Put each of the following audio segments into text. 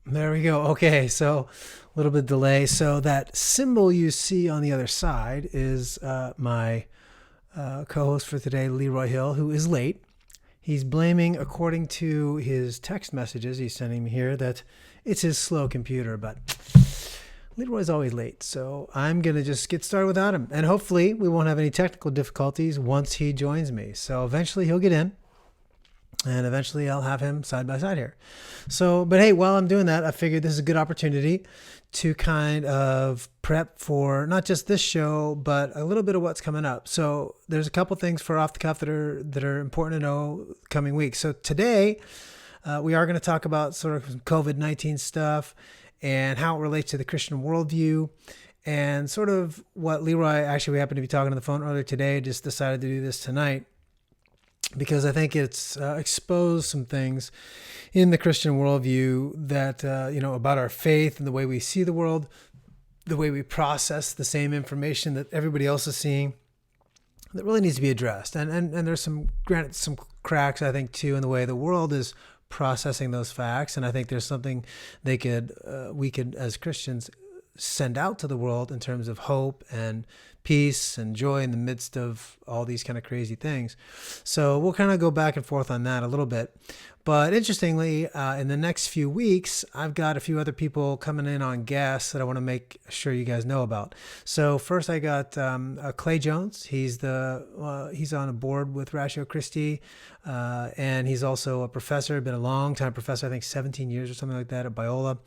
There we go. Okay, so a little bit of delay. So that symbol you see on the other side is my co-host for today, Leroy Hill, who is late. He's blaming, according to his text messages he's sending me here, that it's his slow computer, but Leroy's always late. So I'm going to just get started without him. And hopefully we won't have any technical difficulties once he joins me. So eventually he'll get in. And eventually I'll have him side by side here. So, but hey, while I'm doing that, I figured this is a good opportunity to kind of prep for not just this show, but a little bit of what's coming up. So there's a couple things for off the cuff that are important to know coming weeks. So today we are going to talk about sort of COVID-19 stuff and how it relates to the Christian worldview. And sort of what Leroy, actually we happened to be talking on the phone earlier today, just decided to do this tonight, because I think it's exposed some things in the Christian worldview that, about our faith and the way we see the world, the way we process the same information that everybody else is seeing, that really needs to be addressed. And there's some cracks, I think, too, in the way the world is processing those facts. And I think there's something we could, as Christians, send out to the world in terms of hope and peace and joy in the midst of all these kind of crazy things. So we'll kind of go back and forth on that a little bit. But interestingly, in the next few weeks, I've got a few other people coming in on guests that I want to make sure you guys know about. So first I got Clay Jones. He's on a board with Ratio Christi, and he's also a professor, been a long time professor, I think 17 years or something like that at Biola.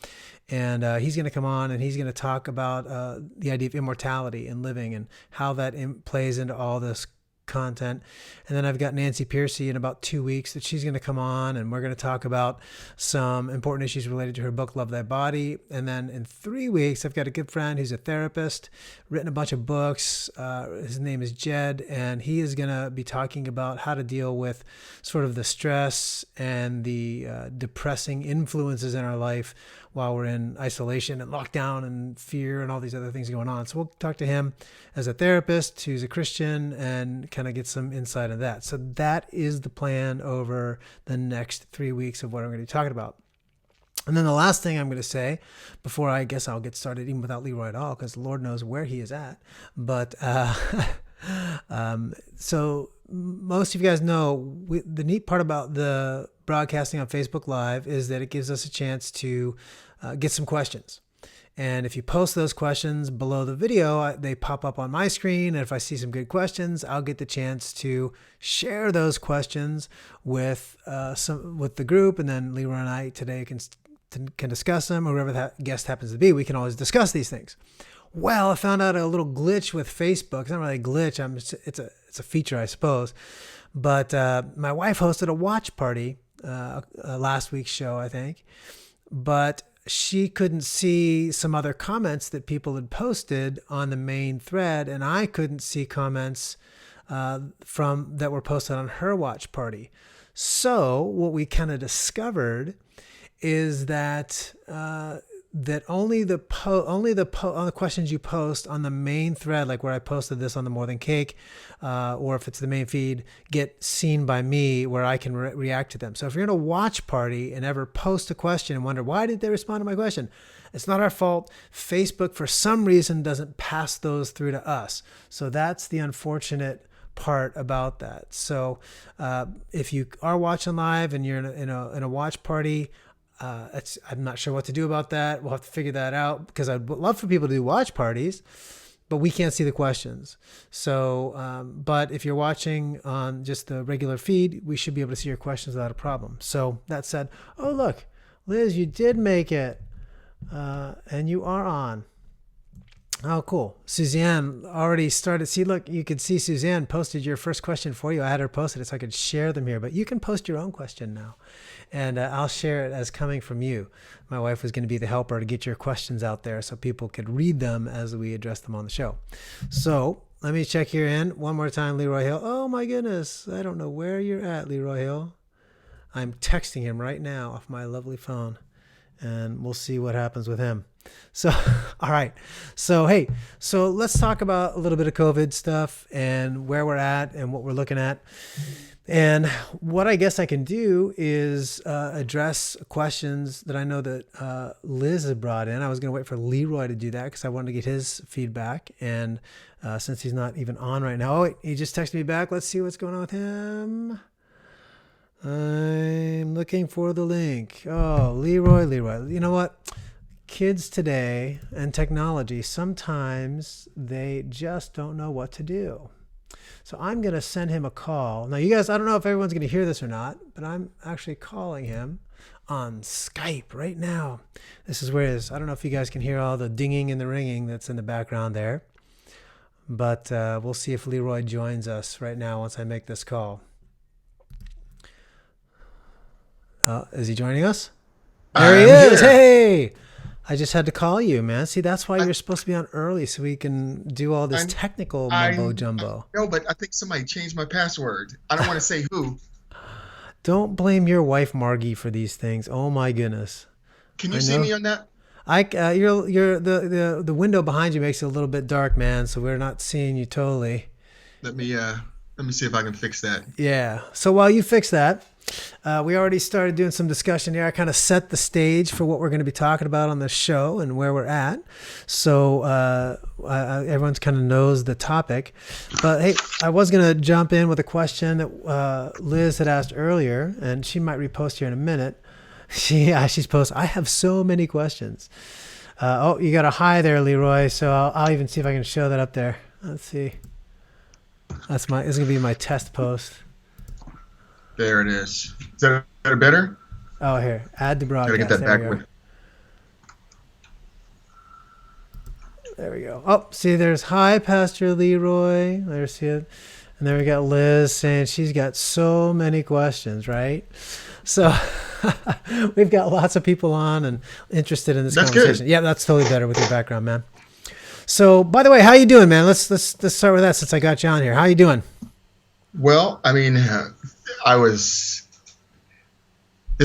And he's going to come on and he's going to talk about the idea of immortality and living and how that plays into all this content. And then I've got Nancy Piercy in about 2 weeks that she's going to come on, and we're going to talk about some important issues related to her book, Love Thy Body. And then in 3 weeks, I've got a good friend who's a therapist, written a bunch of books. His name is Jed, and he is going to be talking about how to deal with sort of the stress and the depressing influences in our life while we're in isolation and lockdown and fear and all these other things going on. So we'll talk to him as a therapist who's a Christian and kind of get some insight on that. So that is the plan over the next 3 weeks of what I'm going to be talking about. And then the last thing I'm going to say before I guess I'll get started, even without Leroy at all, because the Lord knows where he is at. But so most of you guys know the neat part about the broadcasting on Facebook Live is that it gives us a chance to get some questions. And if you post those questions below the video, they pop up on my screen. And if I see some good questions, I'll get the chance to share those questions with the group. And then Leroy and I today can discuss them, or whoever that guest happens to be. We can always discuss these things. Well, I found out a little glitch with Facebook. It's not really a glitch. It's a feature, I suppose. But my wife hosted a watch party last week's show, I think. But she couldn't see some other comments that people had posted on the main thread, and I couldn't see comments that were posted on her watch party. So what we kind of discovered is that only the questions you post on the main thread, like where I posted this on the More Than Cake, or if it's the main feed, get seen by me where I can react to them. So if you're in a watch party and ever post a question and wonder, why did they respond to my question? It's not our fault. Facebook, for some reason, doesn't pass those through to us. So that's the unfortunate part about that. So if you are watching live and you're in a watch party, I'm not sure what to do about that. We'll have to figure that out, because I'd love for people to do watch parties, but we can't see the questions. So, but if you're watching on just the regular feed, we should be able to see your questions without a problem. So that said, oh, look, Liz, you did make it, and you are on. Oh, cool. Suzanne already started. See, look, you could see Suzanne posted your first question for you. I had her posted it so I could share them here, but you can post your own question now, and I'll share it as coming from you. My wife was going to be the helper to get your questions out there so people could read them as we address them on the show. So let me check your in one more time, Leroy Hill. Oh my goodness. I don't know where you're at, Leroy Hill. I'm texting him right now off my lovely phone, and we'll see what happens with him. So, all right. So, hey, so let's talk about a little bit of COVID stuff and where we're at and what we're looking at. And what I guess I can do is address questions that I know that Liz had brought in. I was going to wait for Leroy to do that because I wanted to get his feedback. And since he's not even on right now, oh, wait, he just texted me back. Let's see what's going on with him. I'm looking for the link. Oh, Leroy. You know what? Kids today and technology, sometimes they just don't know what to do. So I'm going to send him a call. Now, you guys, I don't know if everyone's going to hear this or not, but I'm actually calling him on Skype right now. This is where it is. I don't know if you guys can hear all the dinging and the ringing that's in the background there. But we'll see if Leroy joins us right now once I make this call. Is he joining us? There he is. Here. Hey! I just had to call you, man. See, that's why you're supposed to be on early so we can do all this technical mumbo jumbo. No, but I think somebody changed my password. I don't want to say who. Don't blame your wife, Margie, for these things. Oh my goodness. Can you see me on that? You're the window behind you makes it a little bit dark, man. So we're not seeing you totally. Let me see if I can fix that. Yeah. So while you fix that. We already started doing some discussion here. I kind of set the stage for what we're going to be talking about on the show and where we're at. So everyone's kind of knows the topic. But hey, I was going to jump in with a question that Liz had asked earlier, and she might repost here in a minute. She's posted, I have so many questions. You got a hi there, Leroy. So I'll even see if I can show that up there. Let's see. This is going to be my test post. There it is. Is that better? Oh, here. Add the broadcast. Gotta get that back. There we go. Oh, see, there's hi, Pastor Leroy. There's it. And then we got Liz saying she's got so many questions, right? So we've got lots of people on and interested in this conversation. Good. Yeah, that's totally better with your background, man. So, by the way, how you doing, man? Let's start with that since I got you on here. How you doing? Well, I mean, this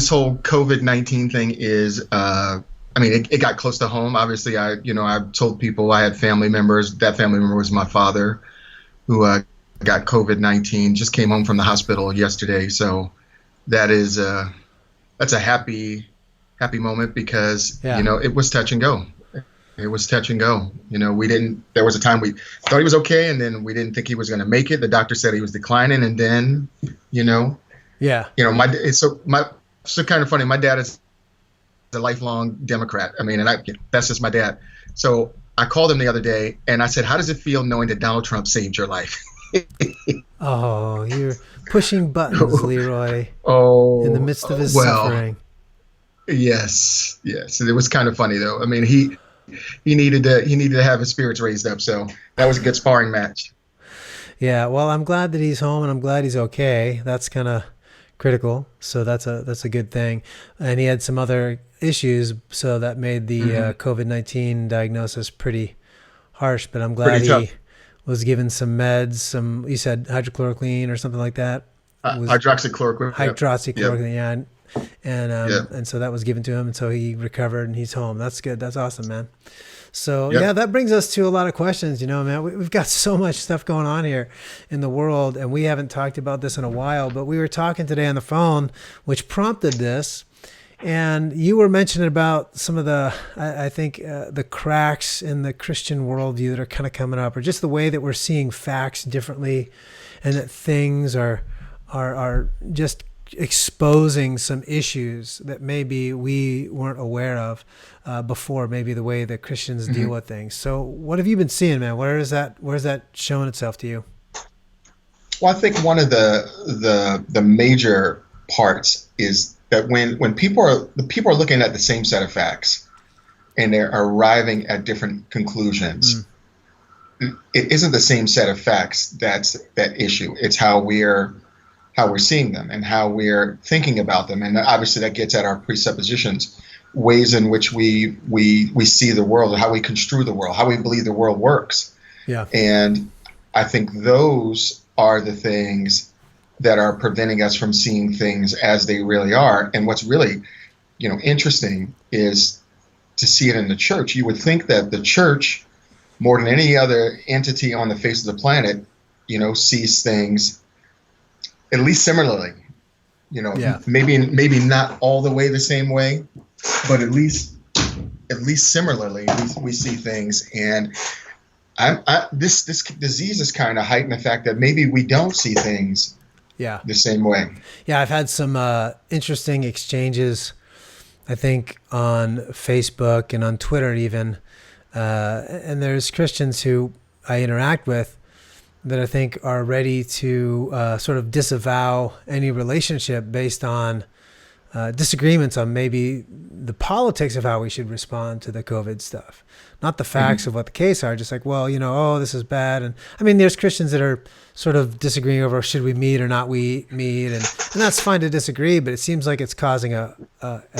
whole COVID-19 thing is, it got close to home. Obviously, I've told people I had family members. That family member was my father who got COVID-19, just came home from the hospital yesterday. So that's a happy moment because, it was touch and go. It was touch and go. There was a time we thought he was okay, and then we didn't think he was going to make it. The doctor said he was declining, and then, yeah. It's so kind of funny. My dad is a lifelong Democrat. I mean, that's just my dad. So I called him the other day, and I said, how does it feel knowing that Donald Trump saved your life? Oh, you're pushing buttons, Leroy. Oh, in the midst of his suffering. Yes. It was kind of funny, though. I mean, he needed to have his spirits raised up. So that was a good sparring match. Yeah. Well, I'm glad that he's home and I'm glad he's okay. That's kind of critical. So that's a good thing. And he had some other issues. So that made the COVID-19 diagnosis pretty harsh, but I'm glad he was given some meds, you said hydrochloroquine or something like that. Hydroxychloroquine. Hydroxychloroquine. Yeah. And so that was given to him, and so he recovered and he's home. That's good. That's awesome, man. So yeah, that brings us to a lot of questions, man. We've got so much stuff going on here in the world, and we haven't talked about this in a while, but we were talking today on the phone, which prompted this. And you were mentioning about some of the, I think, the cracks in the Christian worldview that are kind of coming up, or just the way that we're seeing facts differently, and that things are just exposing some issues that maybe we weren't aware of before, maybe the way that Christians deal with things. So what have you been seeing, man? Where's that showing itself to you? Well, I think one of the major parts is that when people are looking at the same set of facts and they're arriving at different conclusions, it isn't the same set of facts that's that issue. It's how we're seeing them and how we're thinking about them. And obviously that gets at our presuppositions, ways in which we see the world, how we construe the world, how we believe the world works. Yeah. And I think those are the things that are preventing us from seeing things as they really are. And what's really, interesting is to see it in the church. You would think that the church, more than any other entity on the face of the planet, sees things at least similarly. Yeah. Maybe not all the way the same way, but at least similarly we see things. And this disease is kind of heightened the fact that maybe we don't see things Yeah. the same way. Yeah. I've had some interesting exchanges, I think, on Facebook and on Twitter even. And there's Christians who I interact with that I think are ready to sort of disavow any relationship based on disagreements on maybe the politics of how we should respond to the COVID stuff, not the facts of what the case are. Just like, well, oh, this is bad. And I mean, there's Christians that are sort of disagreeing over should we meet or not we meet, and that's fine to disagree. But it seems like it's causing a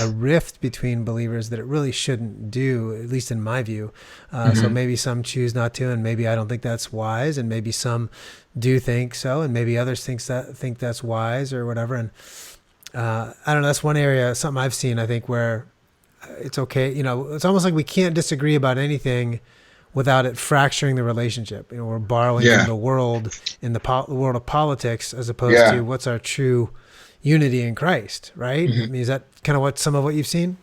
rift between believers that it really shouldn't do, at least in my view. So maybe some choose not to, and maybe I don't think that's wise, and maybe some do think so, and maybe others think that's wise or whatever. And I don't know. That's one area, something I've seen, I think, where it's okay. It's almost like we can't disagree about anything without it fracturing the relationship. We're borrowing from the world in the world of politics as opposed to what's our true unity in Christ, right? I mean, is that kind of some of what you've seen?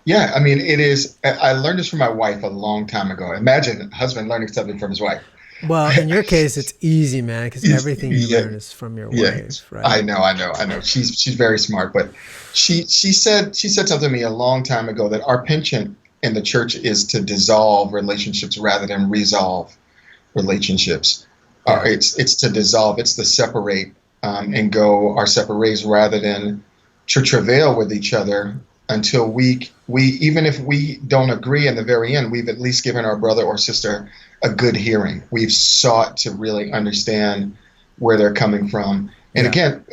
Yeah, I mean, it is. I learned this from my wife a long time ago. Imagine a husband learning something from his wife. Well, in your case, it's easy, man, because everything you learn is from your wife, right? I know. She's very smart, but she said something to me a long time ago that our penchant in the church is to dissolve relationships rather than resolve relationships. Yeah. It's to dissolve. It's to separate and go our separate ways rather than to travail with each other until we even if we don't agree in the very end, we've at least given our brother or sister a good hearing. We've sought to really understand where they're coming from. And again,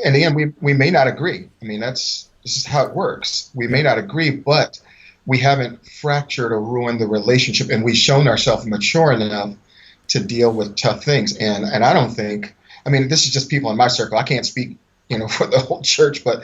we may not agree. I mean, this is how it works. We may not agree, but we haven't fractured or ruined the relationship, and we've shown ourselves mature enough to deal with tough things. And I don't think, I mean, this is just people in my circle. I can't speak, for the whole church, but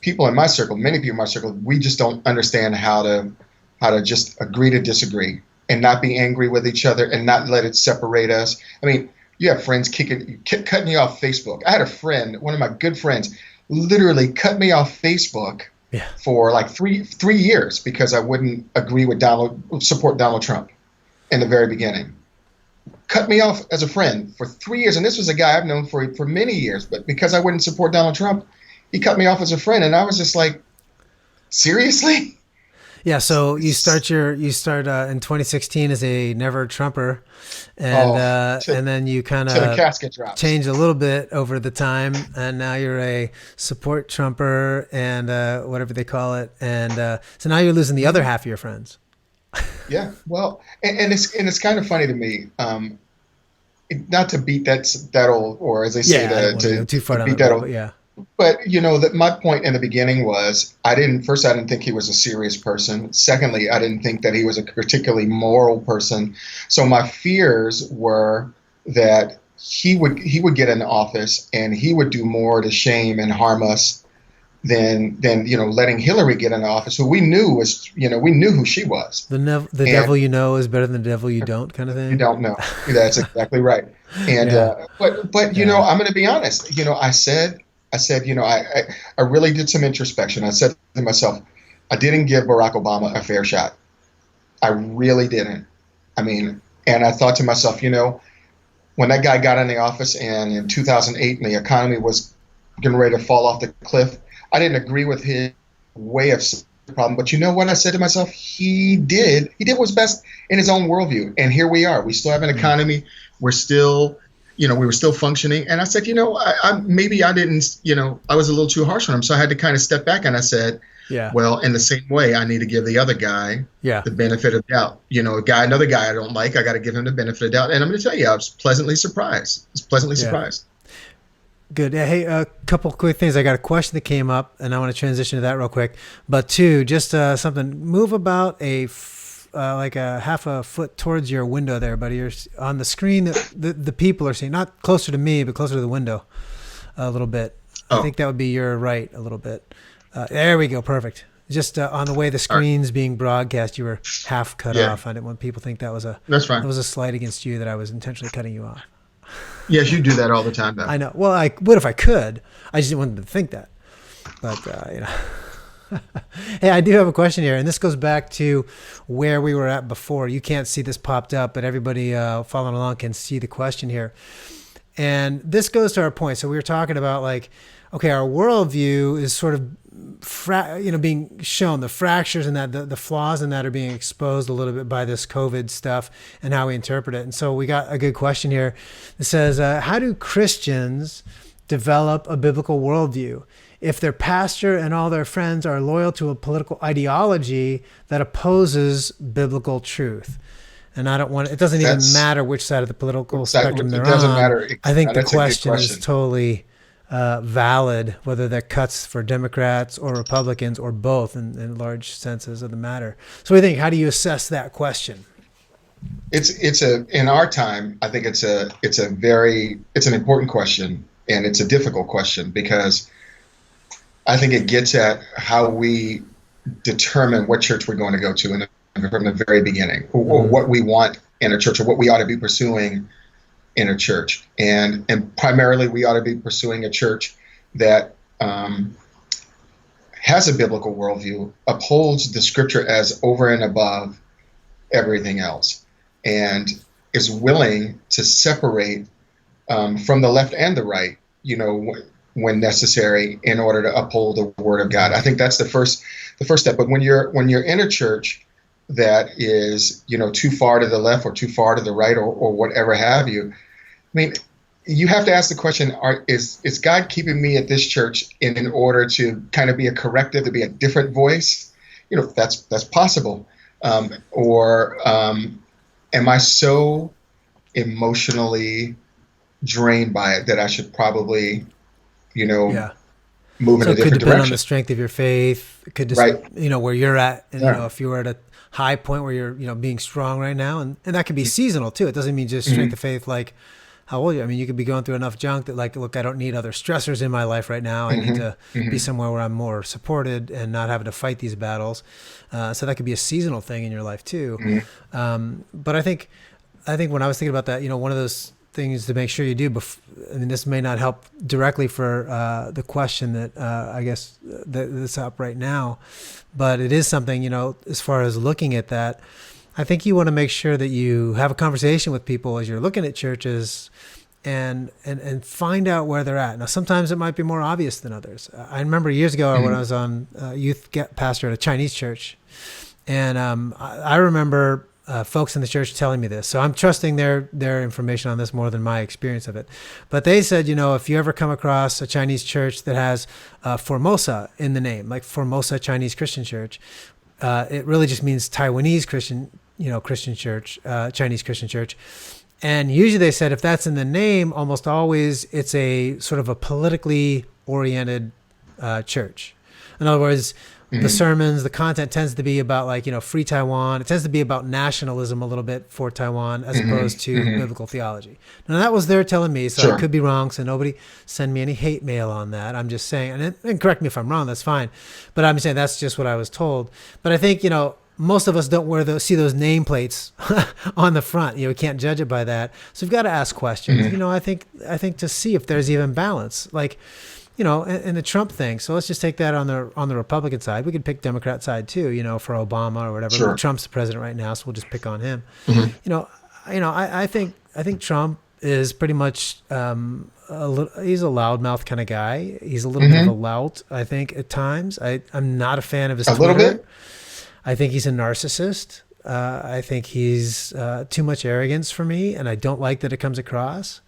people in my circle, many people in my circle, we just don't understand how to just agree to disagree and not be angry with each other and not let it separate us. I mean, you have friends cutting you off Facebook. I had a friend, one of my good friends, literally cut me off Facebook for like three years because I wouldn't agree with support Donald Trump in the very beginning. Cut me off as a friend for 3 years. And this was a guy I've known for many years, but because I wouldn't support Donald Trump, he cut me off as a friend. And I was just like, seriously? Yeah, so you start in 2016 as a never Trumper, and then you kind of change a little bit over the time, and now you're a support Trumper and whatever they call it, and so now you're losing the other half of your friends. Yeah, well, and it's kind of funny to me, not to beat that old, or as they say, to go too far down beat that old. But that my point in the beginning was I didn't think he was a serious person. Secondly, I didn't think that he was a particularly moral person. So my fears were that he would get in office and he would do more to shame and harm us than letting Hillary get in office, who we knew who she was. The devil you know is better than the devil you don't, kind of thing. You don't know. That's exactly right. And but I'm going to be honest. I said, I really did some introspection. I said to myself, I didn't give Barack Obama a fair shot. I really didn't. I mean, and I thought to myself, when that guy got in the office and in 2008 and the economy was getting ready to fall off the cliff, I didn't agree with his way of seeing the problem. But you know what I said to myself? He did what was best in his own worldview. And here we are. We still have an economy. We're still we were still functioning. And I said, maybe I didn't, I was a little too harsh on him. So I had to kind of step back and I said, well, in the same way, I need to give the other guy the benefit of doubt. Another guy I don't like, I got to give him the benefit of doubt. And I'm going to tell you, I was pleasantly surprised. Surprised. Good. Hey, a couple quick things. I got a question that came up and I want to transition to that real quick. But two, just something, move about like a half a foot towards your window there, buddy. You're on the screen that the people are seeing, not closer to me, but closer to the window a little bit. I think that would be your right a little bit. There we go. Perfect. Just on the way the screen's being broadcast, you were half cut off. I didn't want people to think that was a slight against you, that I was intentionally cutting you off. Yes, you do that all the time, though. I know. Well, I would if I could. I just didn't want them to think that. But, Hey, I do have a question here, and this goes back to where we were at before. You can't see this popped up, but everybody following along can see the question here. And this goes to our point. So we were talking about, like, okay, our worldview is sort of being shown, the fractures in that, the flaws in that are being exposed a little bit by this COVID stuff and how we interpret it. And so we got a good question here that says, how do Christians develop a biblical worldview if their pastor and all their friends are loyal to a political ideology that opposes biblical truth? And it doesn't even matter which side of the political spectrum they're on. It doesn't matter. I think the question is totally valid, whether that cuts for Democrats or Republicans or both in large senses of the matter. So what do you think? How do you assess that question? In our time, I think it's an important question, and it's a difficult question, because I think it gets at how we determine what church we're going to go to from the very beginning, or what we want in a church, or what we ought to be pursuing in a church. And primarily we ought to be pursuing a church that has a biblical worldview, upholds the scripture as over and above everything else, and is willing to separate from the left and the right, when necessary, in order to uphold the word of God. I think that's the first step. But when you're in a church that is, too far to the left or too far to the right, or whatever have you, I mean, you have to ask the question, is God keeping me at this church in order to kind of be a corrective, to be a different voice? That's possible. Or am I so emotionally drained by it that I should probably, move in a different direction? It could depend on the strength of your faith. It could just, where you're at, and, if you were at a high point where you're, being strong right now, and that could be seasonal too. It doesn't mean just strength of faith, like how old are you? I mean, you could be going through enough junk that, like, look, I don't need other stressors in my life right now. I need to be somewhere where I'm more supported and not having to fight these battles. So that could be a seasonal thing in your life too. But I think when I was thinking about that, one of those things to make sure you do, this may not help directly for the question that I guess that's up right now, but it is something, as far as looking at that, I think you want to make sure that you have a conversation with people as you're looking at churches and find out where they're at. Now, sometimes it might be more obvious than others. I remember years ago when I was on youth pastor at a Chinese church, and I remember folks in the church telling me this. So I'm trusting their information on this more than my experience of it. But they said, if you ever come across a Chinese church that has Formosa in the name, like Formosa Chinese Christian Church, it really just means Taiwanese Christian, Christian church, Chinese Christian church. And usually they said if that's in the name, almost always it's a sort of a politically oriented church. In other words, the sermons, the content tends to be about, like, free Taiwan. It tends to be about nationalism a little bit for Taiwan, as opposed to biblical theology. Now, that was their telling me, so I could be wrong. So nobody send me any hate mail on that. I'm just saying, and correct me if I'm wrong, that's fine. But I'm saying that's just what I was told. But I think, most of us don't see those nameplates on the front. We can't judge it by that. So we've got to ask questions. I think to see if there's even balance. Like, and the Trump thing. So let's just take that on the Republican side. We could pick Democrat side too, for Obama or whatever. But Trump's the president right now, so we'll just pick on him. I think Trump is pretty much he's a loudmouth kind of guy. He's a little bit of a lout, I think, at times. I'm not a fan of his Twitter. A little bit. I think he's a narcissist. I think he's too much arrogance for me, and I don't like that it comes across.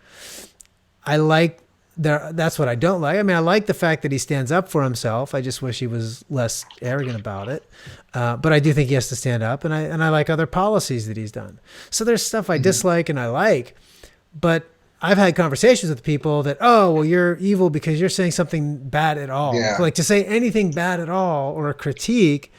That's what I don't like. I mean, I like the fact that he stands up for himself. I just wish he was less arrogant about it. But I do think he has to stand up, and I like other policies that he's done. So there's stuff I dislike and I like, but I've had conversations with people that, you're evil because you're saying something bad at all. Yeah. Like, to say anything bad at all or a critique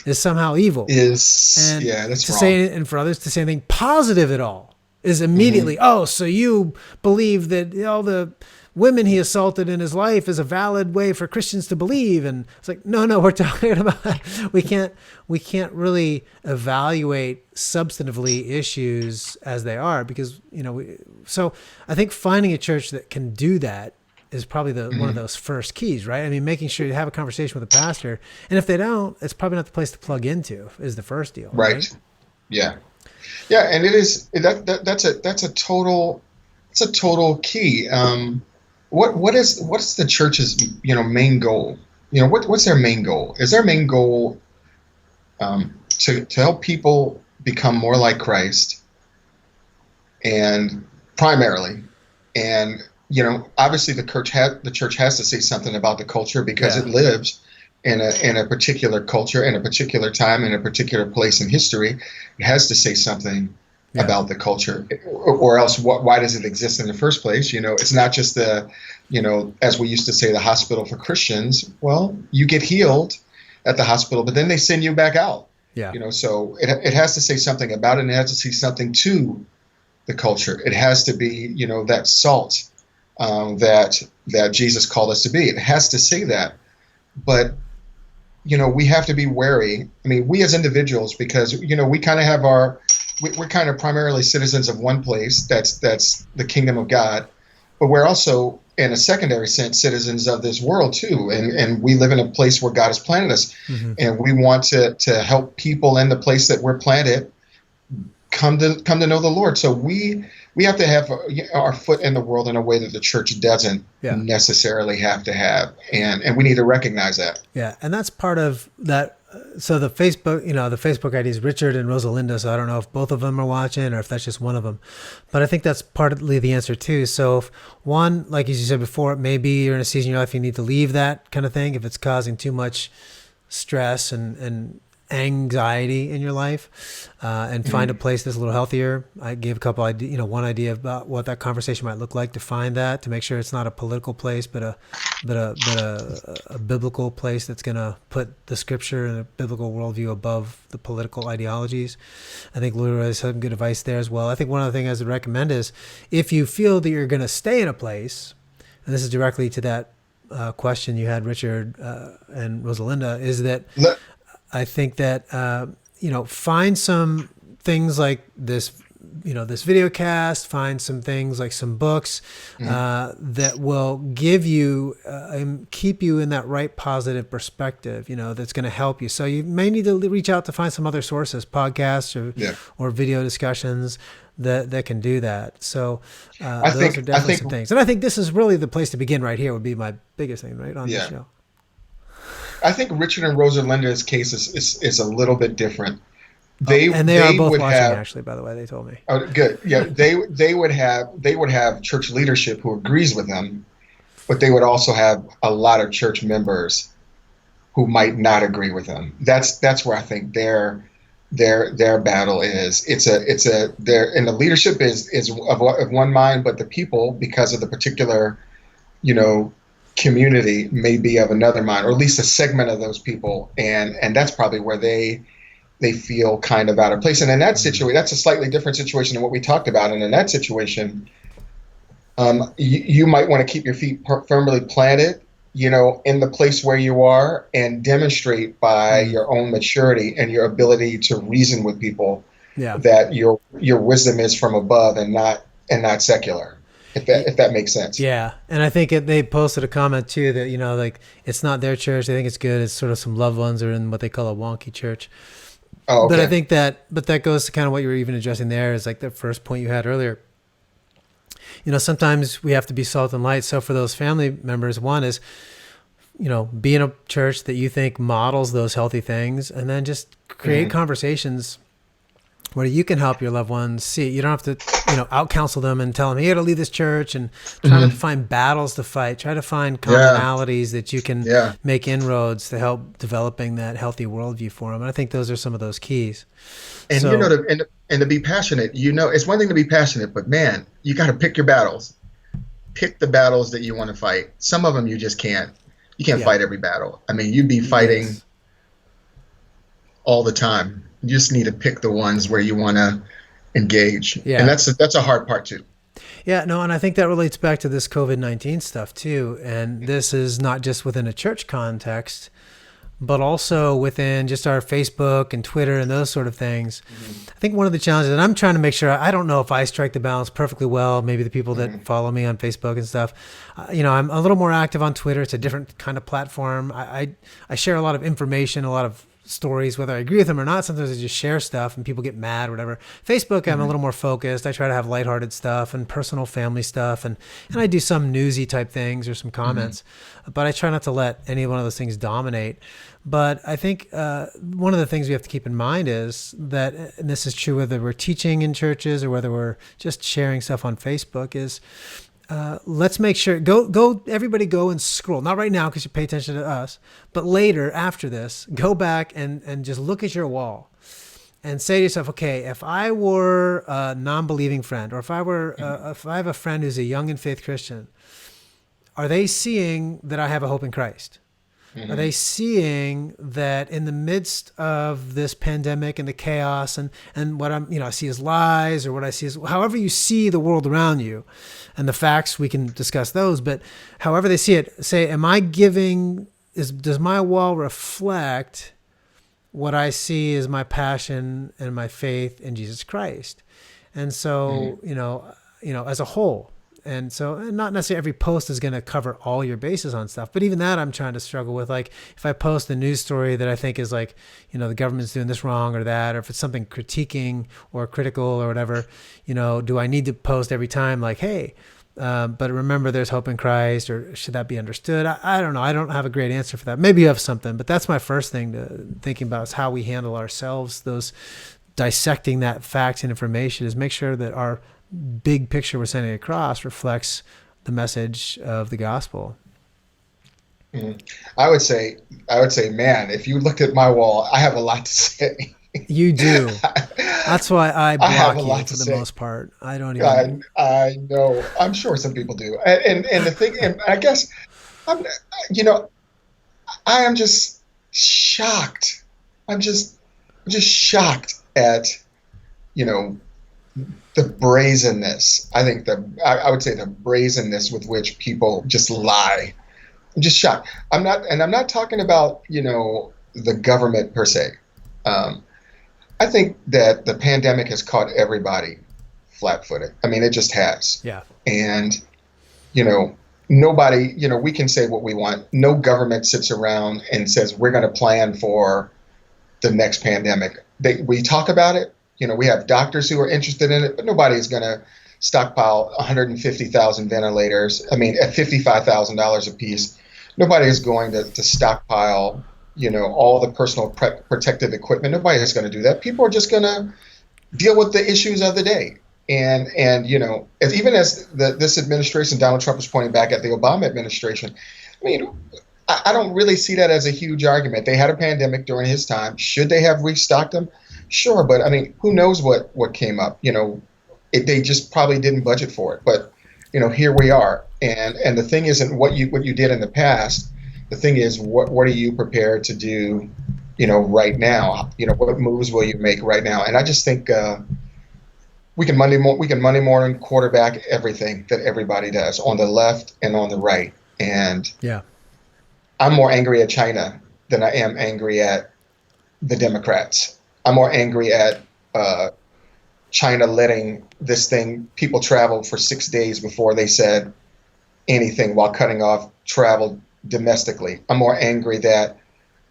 is somehow evil. And That's to wrong. say, and for others to say anything positive at all is Hmm. immediately, oh, so you believe that all the women he assaulted in his life is a valid way for Christians to believe. And it's like, no, we're talking about, we can't really evaluate substantively issues as they are, because, so I think finding a church that can do that is probably one of Hmm. those first keys, right? I mean, making sure you have a conversation with a pastor, and if they don't, it's probably not the place to plug into, is the first deal, right? Right. Yeah. Yeah. And it is that's a total key. What's the church's main goal? What's their main goal? Is their main goal to help people become more like Christ, and primarily, and obviously the church has to say something about the culture because it Yeah. lives in a particular culture, in a particular time, in a particular place in history. It has to say something Yeah. about the culture, or else why does it exist in the first place? It's not just as we used to say, the hospital for Christians. Well, you get healed at the hospital, but then they send you back out. Yeah. So it has to say something about it, and it has to say something to the culture. It has to be, that salt that Jesus called us to be. It has to say that, but we have to be wary. I mean, we as individuals, because we kind of have we're kind of primarily citizens of one place. That's the kingdom of God, but we're also, in a secondary sense, citizens of this world too, and we live in a place where God has planted us, Hmm. and we want to help people in the place that we're planted come to know the Lord. So we have to have our foot in the world in a way that the church doesn't Yeah. necessarily have to have, and we need to recognize that. Yeah. And that's part of that. So the Facebook ID is Richard and Rosalinda. So I don't know if both of them are watching or if that's just one of them, but I think that's partly the answer too. So if one, like as you said before, maybe you're in a season in your life you need to leave that kind of thing if it's causing too much stress and anxiety in your life, and find a Hmm. place that's a little healthier. I gave a couple idea, one idea about what that conversation might look like to find that, to make sure it's not a political place, but a biblical place that's going to put the scripture and a biblical worldview above the political ideologies. I think Leroy has some good advice there as well. I think one of the things I would recommend is, if you feel that you're going to stay in a place, and this is directly to that question you had, Richard, and Rosalinda, is that Let, I think that find some things like this, this video cast. Find some things like some books mhm. that will give you and keep you in that right positive perspective. That's going to help you. So you may need to reach out to find some other sources, podcasts Yeah, or video discussions that can do that. So I those are think I definitely think some things. And I think this is really the place to begin. Right here would be my biggest thing, right on this yeah, show. I think Richard and Rosalinda's case is a little bit different. Oh, and they are They both would watching, have. actually, by the way, they told me. Oh, good. Yeah, they would have church leadership who agrees with them, but they would also have a lot of church members who might not agree with them. That's where I think their battle is. It's a their and the leadership is of one mind, but the people, because of the particular you know community, may be of another mind, or at least a segment of those people, and that's probably where they feel kind of out of place. And in that Mm. situation, that's a slightly different situation than what we talked about. And in that situation, you might want to keep your feet firmly planted, in the place where you are, and demonstrate by Mm. your own maturity and your ability to reason with people Yeah. that your wisdom is from above and not secular. If that makes sense. Yeah. And I think they posted a comment too that, like, it's not their church. They think it's good. It's sort of some loved ones are in what they call a wonky church. Oh, But I okay. think that goes to kind of what you were even addressing there, is like the first point you had earlier. Sometimes we have to be salt and light. So for those family members, one is, be in a church that you think models those healthy things, and then just create Hmm. conversations where you can help your loved ones see it. You don't have to, out counsel them and tell them, you got to leave this church, and try not to Hmm. find battles to fight. Try to find Yeah. commonalities that you can Yeah. make inroads to help developing that healthy worldview for them. And I think those are some of those keys. And So to be passionate, it's one thing to be passionate, but man, you got to pick your battles. Pick the battles that you want to fight. Some of them you just can't. You can't yeah, fight every battle. I mean, you'd be fighting yes, all the time. You just need to pick the ones where you want to engage, and Yeah. that's a hard part too. Yeah, no, and I think that relates back to this COVID-19 stuff too. And this is not just within a church context, but also within just our Facebook and Twitter and those sort of things. Mm-hmm. I think one of the challenges, and I'm trying to make sure, I don't know if I strike the balance perfectly well, maybe the people that Mm-hmm. follow me on Facebook and stuff, I'm a little more active on Twitter. It's a different kind of platform. I share a lot of information, a lot of stories, whether I agree with them or not. Sometimes I just share stuff and people get mad or whatever. Facebook, I'm a Mm-hmm. little more focused. I try to have lighthearted stuff and personal family stuff. And I do some newsy type things or some Mm-hmm. comments, but I try not to let any one of those things dominate. But I think one of the things we have to keep in mind is that, and this is true whether we're teaching in churches or whether we're just sharing stuff on Facebook, is let's make sure everybody go and scroll, not right now because you pay attention to us, but later after this, go back and just look at your wall and say to yourself, okay, if I were a non-believing friend, or if I have a friend who's a young in faith Christian, are they seeing that I have a hope in Christ? Are Mm-hmm. they seeing that in the midst of this pandemic and the chaos and what I see as lies, or what I see as, however you see the world around you and the facts, we can discuss those, but however they see it, say, does my wall reflect what I see as my passion and my faith in Jesus Christ? And Mm-hmm. so, as a whole. And so, and not necessarily every post is going to cover all your bases on stuff, but even that I'm trying to struggle with. Like if I post a news story that I think is like, the government's doing this wrong or that, or if it's something critiquing or critical or whatever, do I need to post every time like, hey, but remember there's hope in Christ, or should that be understood? I don't know. I don't have a great answer for that. Maybe you have something, but that's my first thing to thinking about is how we handle ourselves, those dissecting that facts and information, is make sure that our big picture we're sending across reflects the message of the gospel. Mm-hmm. I would say, man, if you looked at my wall, I have a lot to say. You do. That's why I I have a block you lot to for the say. most part. I don't even. I know. I'm sure some people do. And the thing, and I guess I'm, you know, I am just shocked. I'm just shocked at, you know, the brazenness. I would say the brazenness with which people just lie. I'm just shocked. I'm not talking about, the government per se. Um, I think that the pandemic has caught everybody flat-footed. I mean, it just has. Yeah. And, you know, nobody, we can say what we want. No government sits around and says, we're going to plan for the next pandemic. We talk about it. We have doctors who are interested in it, but nobody is going to stockpile 150,000 ventilators. I mean, at $55,000 a piece, nobody is going to stockpile, all the personal protective equipment. Nobody is going to do that. People are just going to deal with the issues of the day. And even as this administration, Donald Trump is pointing back at the Obama administration, I mean, I don't really see that as a huge argument. They had a pandemic during his time. Should they have restocked them? Sure, but I mean, who knows what came up? They just probably didn't budget for it. But here we are. And the thing isn't what you did in the past. The thing is, what are you prepared to do? Right now. What moves will you make right now? And I just think we can Monday morning quarterback everything that everybody does on the left and on the right. And Yeah. I'm more angry at China than I am angry at the Democrats. I'm more angry at China letting people travel for 6 days before they said anything while cutting off travel domestically. I'm more angry that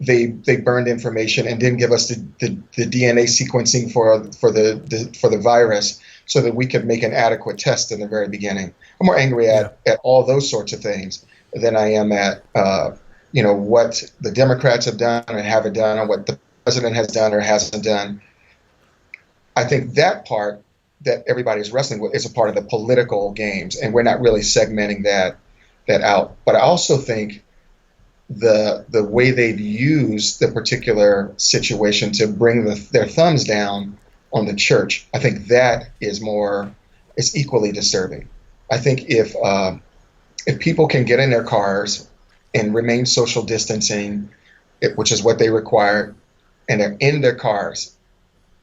they burned information and didn't give us the DNA sequencing for the virus so that we could make an adequate test in the very beginning. I'm more angry at all those sorts of things than I am at what the Democrats have done or haven't done, or what the president has done or hasn't done. I think that part that everybody's wrestling with is a part of the political games, and we're not really segmenting that out. But I also think the way they've used the particular situation to bring their thumbs down on the church, I think that is equally disturbing. I think if people can get in their cars and remain social distancing, which is what they require, and they're in their cars.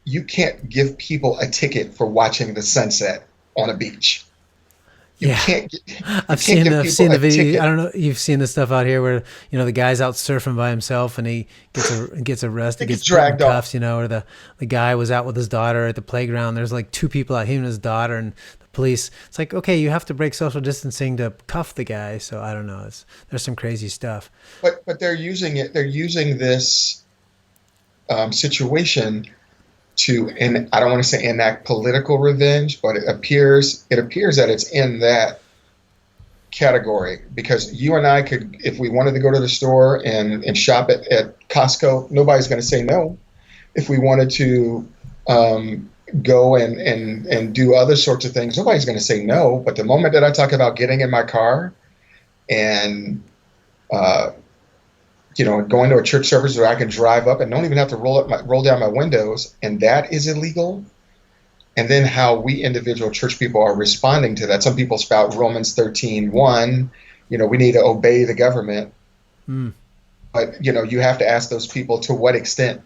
You can't give people a ticket for watching the sunset on a beach. You Yeah. can't you I've can't seen give people the a video. I ticket. don't know. You've seen the stuff out here where the guy's out surfing by himself and he gets arrested, They get gets put in dragged off. cuffs. Or the guy was out with his daughter at the playground. There's like two people out, him and his daughter, and the police. It's like, okay, you have to break social distancing to cuff the guy. So I don't know. There's some crazy stuff. But they're using it. They're using this situation to, and I don't want to say enact political revenge, but it appears that it's in that category, because you and I could, if we wanted to go to the store and shop at Costco, nobody's going to say no. If we wanted to go and do other sorts of things, nobody's going to say no. But the moment that I talk about getting in my car and uh, going to a church service where I can drive up and don't even have to roll down my windows, and that is illegal. And then how we individual church people are responding to that. Some people spout Romans 13:1, we need to obey the government. Mm. But, you have to ask those people, to what extent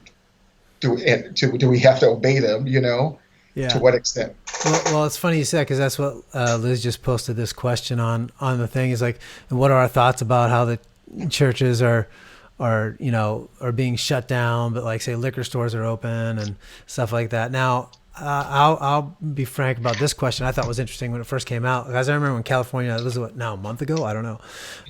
do we have to obey them, to Yeah. what extent? Well, it's funny you said, because that's what Liz just posted this question on the thing. Is like, and what are our thoughts about how the churches are being shut down, but like say liquor stores are open and stuff like that. Now, I'll be frank about this question. I thought it was interesting when it first came out, because I remember when California, this is what now, a month ago, I don't know,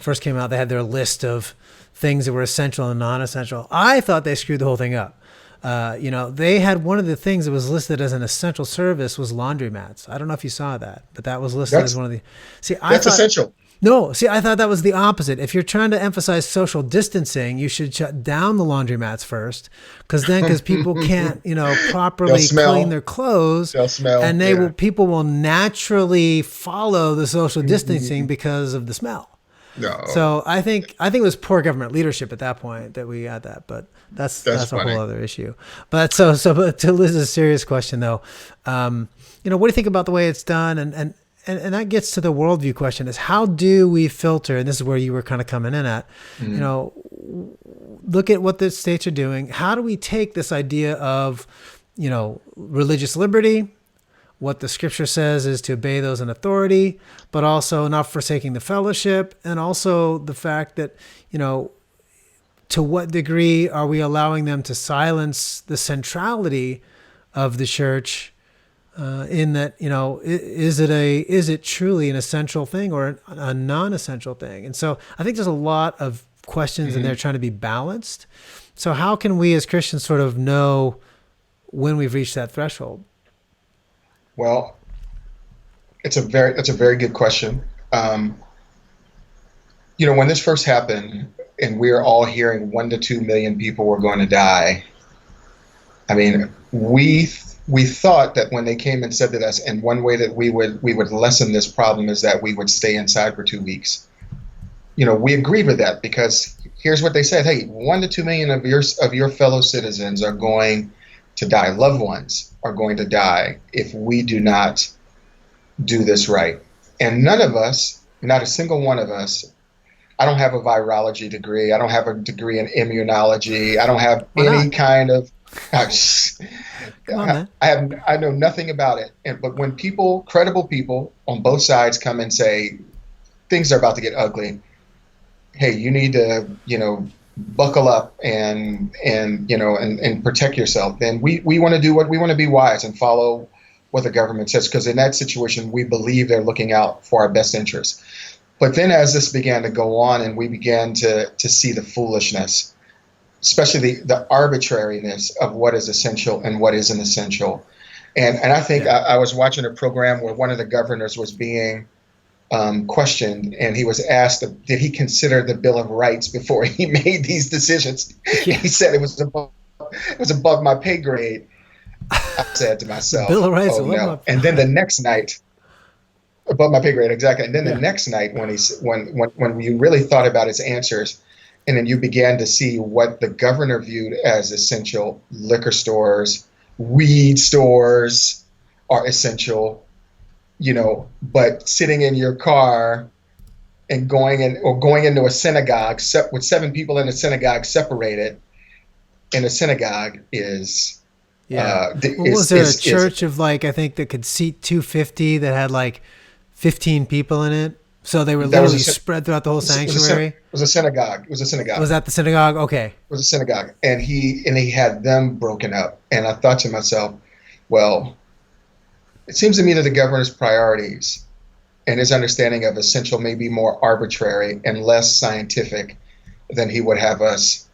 first came out. They had their list of things that were essential and non-essential. I thought they screwed the whole thing up. They had one of the things that was listed as an essential service was laundromats. I don't know if you saw that, but that was listed as one of the. See, That's essential. No, see, I thought that was the opposite. If you're trying to emphasize social distancing, you should shut down the laundromats first, because people can't, properly clean their clothes, They'll smell. and Yeah. people will naturally follow the social distancing because of the smell. No. So I think it was poor government leadership at that point that we had that, but that's a funny. whole other issue. But but to Liz's serious question though, what do you think about the way it's done? And that gets to the worldview question: is how do we filter? And this is where you were kind of coming in at. Look at what the states are doing. How do we take this idea of, religious liberty, what the scripture says is to obey those in authority, but also not forsaking the fellowship, and also the fact that, to what degree are we allowing them to silence the centrality of the church, in that, is it truly an essential thing or a non-essential thing? And so I think there's a lot of questions in there trying to be balanced. So how can we as Christians sort of know when we've reached that threshold? Well, that's a very good question. When this first happened, and we are all hearing 1 to 2 million people were going to die. I mean, we thought that when they came and said to us, and one way that we would lessen this problem is that we would stay inside for 2 weeks. We agreed with that, because here's what they said: hey, 1 to 2 million of your fellow citizens are going to die. Loved ones are going to die if we do not do this right. And none of us, not a single one of us, I don't have a virology degree. I don't have a degree in immunology. I don't have any kind of. Come on, man. I know nothing about it. But when credible people on both sides come and say things are about to get ugly, hey, you need to, buckle up and protect yourself, then we want to do what we want to be wise and follow what the government says, because in that situation we believe they're looking out for our best interests. But then as this began to go on and we began to see the foolishness, especially the arbitrariness of what is essential and what isn't essential. And I think I was watching a program where one of the governors was being questioned, and he was asked, did he consider the Bill of Rights before he made these decisions? Yeah. He said it was above my pay grade. I said to myself, Bill of Rights, oh no. And then the next night, above my pay grade, exactly. And then the next night, when we really thought about his answers, and then you began to see what the governor viewed as essential: liquor stores, weed stores are essential, but sitting in your car and going into a synagogue with 7 people in a synagogue separated, and a synagogue is Yeah. Well, was is there a is church of like, I think that could seat 250 that had like 15 people in it? So they were that was literally spread throughout the whole sanctuary. was a synagogue. It was a synagogue. Was that the synagogue? Okay. Was a synagogue, and he had them broken up. And I thought to myself, well, it seems to me that the governor's priorities and his understanding of essential may be more arbitrary and less scientific than he would have us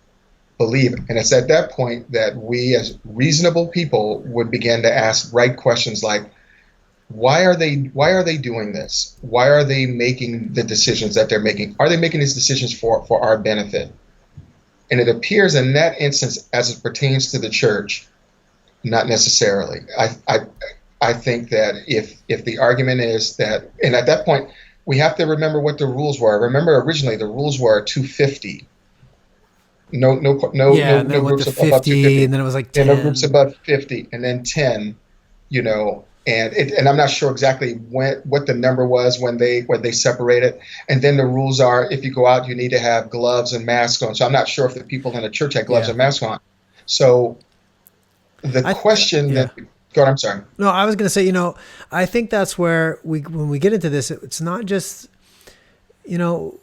believe. And it's at that point that we, as reasonable people, would begin to ask right questions like, why are they doing this? Why are they making the decisions that they're making? Are they making these decisions for our benefit? And it appears in that instance, as it pertains to the church, not necessarily. I think that if the argument is that, and at that point, we have to remember what the rules were. Remember, originally the rules were 250. No Yeah, and then went groups to above 50, 250. and then it was like And no groups 10. above 50, and then 10. And I'm not sure exactly what the number was when they separated. And then the rules are, if you go out, you need to have gloves and masks on. So I'm not sure if the people in the church had gloves Yeah. and masks on. So the question Yeah. that, go on, I'm sorry. No, I was going to say, I think that's where when we get into this, it's not just,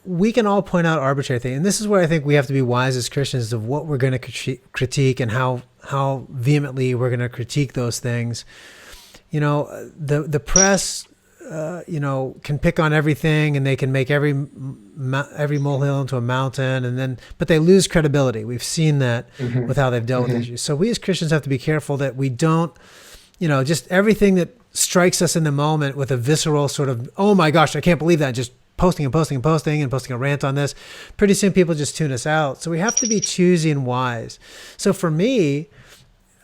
we can all point out arbitrary things. And this is where I think we have to be wise as Christians of what we're going to critique and how vehemently we're going to critique those things. The press, can pick on everything, and they can make every molehill into a mountain, but they lose credibility. We've seen that with how they've dealt with issues. So we as Christians have to be careful that we don't, just everything that strikes us in the moment with a visceral sort of, oh my gosh, I can't believe that, just posting and posting a rant on this. Pretty soon people just tune us out. So we have to be choosy and wise. So for me,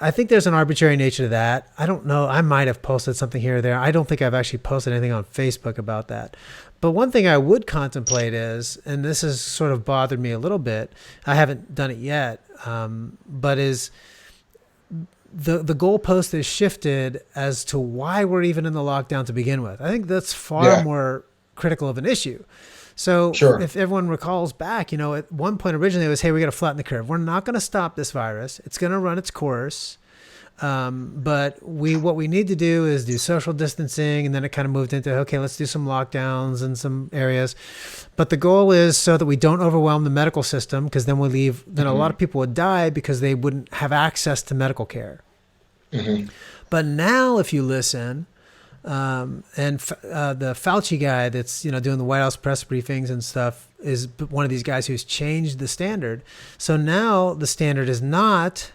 I think there's an arbitrary nature to that. I don't know. I might have posted something here or there. I don't think I've actually posted anything on Facebook about that. But one thing I would contemplate is, and this has sort of bothered me a little bit, I haven't done it yet, but is the goalpost is shifted as to why we're even in the lockdown to begin with. I think that's far more critical of an issue. So if everyone recalls back, at one point originally it was, hey, we got to flatten the curve. We're not going to stop this virus. It's going to run its course. But what we need to do is do social distancing. And then it kind of moved into, okay, let's do some lockdowns in some areas. But the goal is so that we don't overwhelm the medical system, because then then a lot of people would die because they wouldn't have access to medical care. But now if you listen, the Fauci guy that's doing the White House press briefings and stuff is one of these guys who's changed the standard. So now the standard is not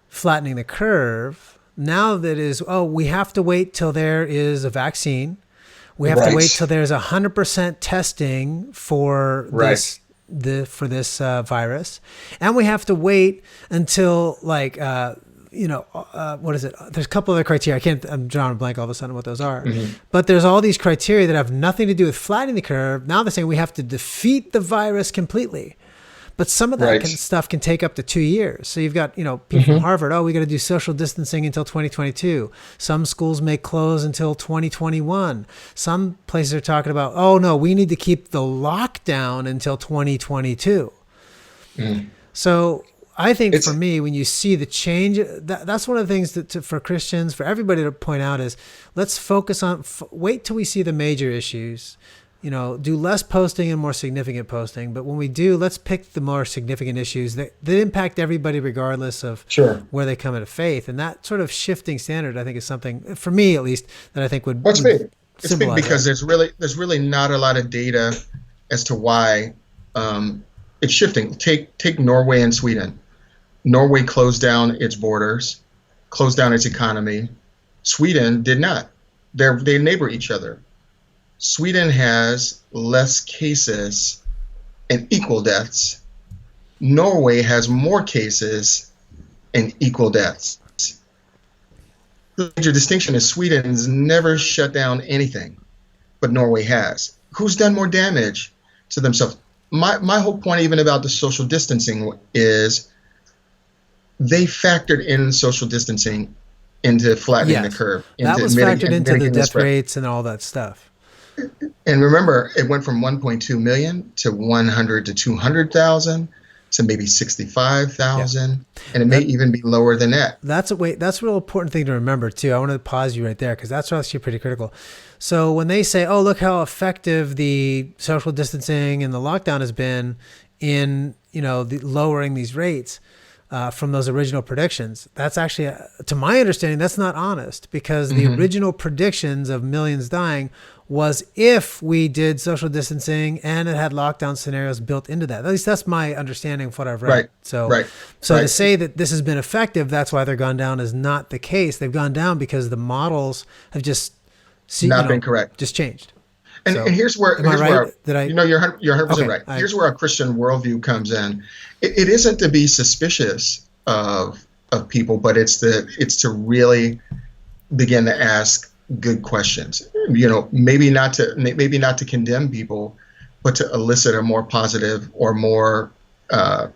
flattening the curve. Now that is, we have to wait till there is a vaccine. We have to wait till there's 100% testing for this virus, and we have to wait until what is it? There's a couple other criteria. I'm drawing a blank all of a sudden what those are. But there's all these criteria that have nothing to do with flattening the curve. Now they're saying we have to defeat the virus completely. But some of that stuff can take up to 2 years. So you've got, people from Harvard, we got to do social distancing until 2022. Some schools may close until 2021. Some places are talking about, no, we need to keep the lockdown until 2022. So I think for me, when you see the change, that's one of the things that for Christians, for everybody to point out is, let's focus on, wait till we see the major issues, do less posting and more significant posting. But when we do, let's pick the more significant issues that impact everybody regardless of where they come into faith. And that sort of shifting standard, I think, is something, for me at least, that I think would It's big because that. there's really not a lot of data as to why it's shifting. Take Norway and Sweden. Norway closed down its borders, closed down its economy. Sweden did not. They neighbor each other. Sweden has less cases and equal deaths. Norway has more cases and equal deaths. The major distinction is Sweden's never shut down anything, but Norway has. Who's done more damage to themselves? My whole point even about the social distancing is they factored in social distancing into flattening the curve. That was factored into the death rates and all that stuff. And remember, it went from 1.2 million to 100 to 200,000. to maybe Yeah. 65,000, and it may That even be lower than that. that's a real important thing to remember too. I want to pause you right there because that's actually pretty critical. So when they say, "Oh, look how effective the social distancing and the lockdown has been in lowering these rates from those original predictions," that's actually, to my understanding, that's not honest because the Hmm. original predictions of millions dying was if we did social distancing and it had lockdown scenarios built into that. At least that's my understanding of what I've read. Right, So, right, so to right. say that this has been effective, that's why they're gone down is not the case. They've gone down because the models have just Not been correct. just changed. And So, here's am I right? where Did I? you're 100% Okay. right. Here's where a Christian worldview comes in. It isn't to be suspicious of people, but it's to really begin to ask good questions. Maybe not to condemn people, but to elicit a more positive or more uh,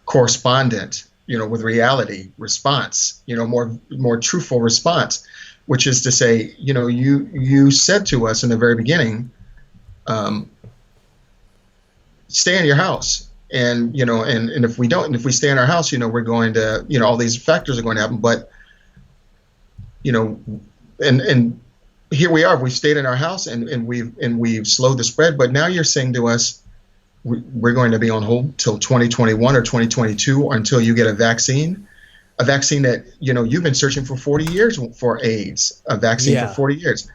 correspondent, with reality response, more truthful response, which is to say, you said to us in the very beginning, um, stay in your house. And if we don't, and if we stay in our house, we're going to, all these factors are going to happen. But, you know, and here we are, we've stayed in our house and we've slowed the spread. But now you're saying to us, we're going to be on hold till 2021 or 2022 or until you get a vaccine that, you've been searching for 40 years for AIDS, a vaccine for Yeah. 40 years.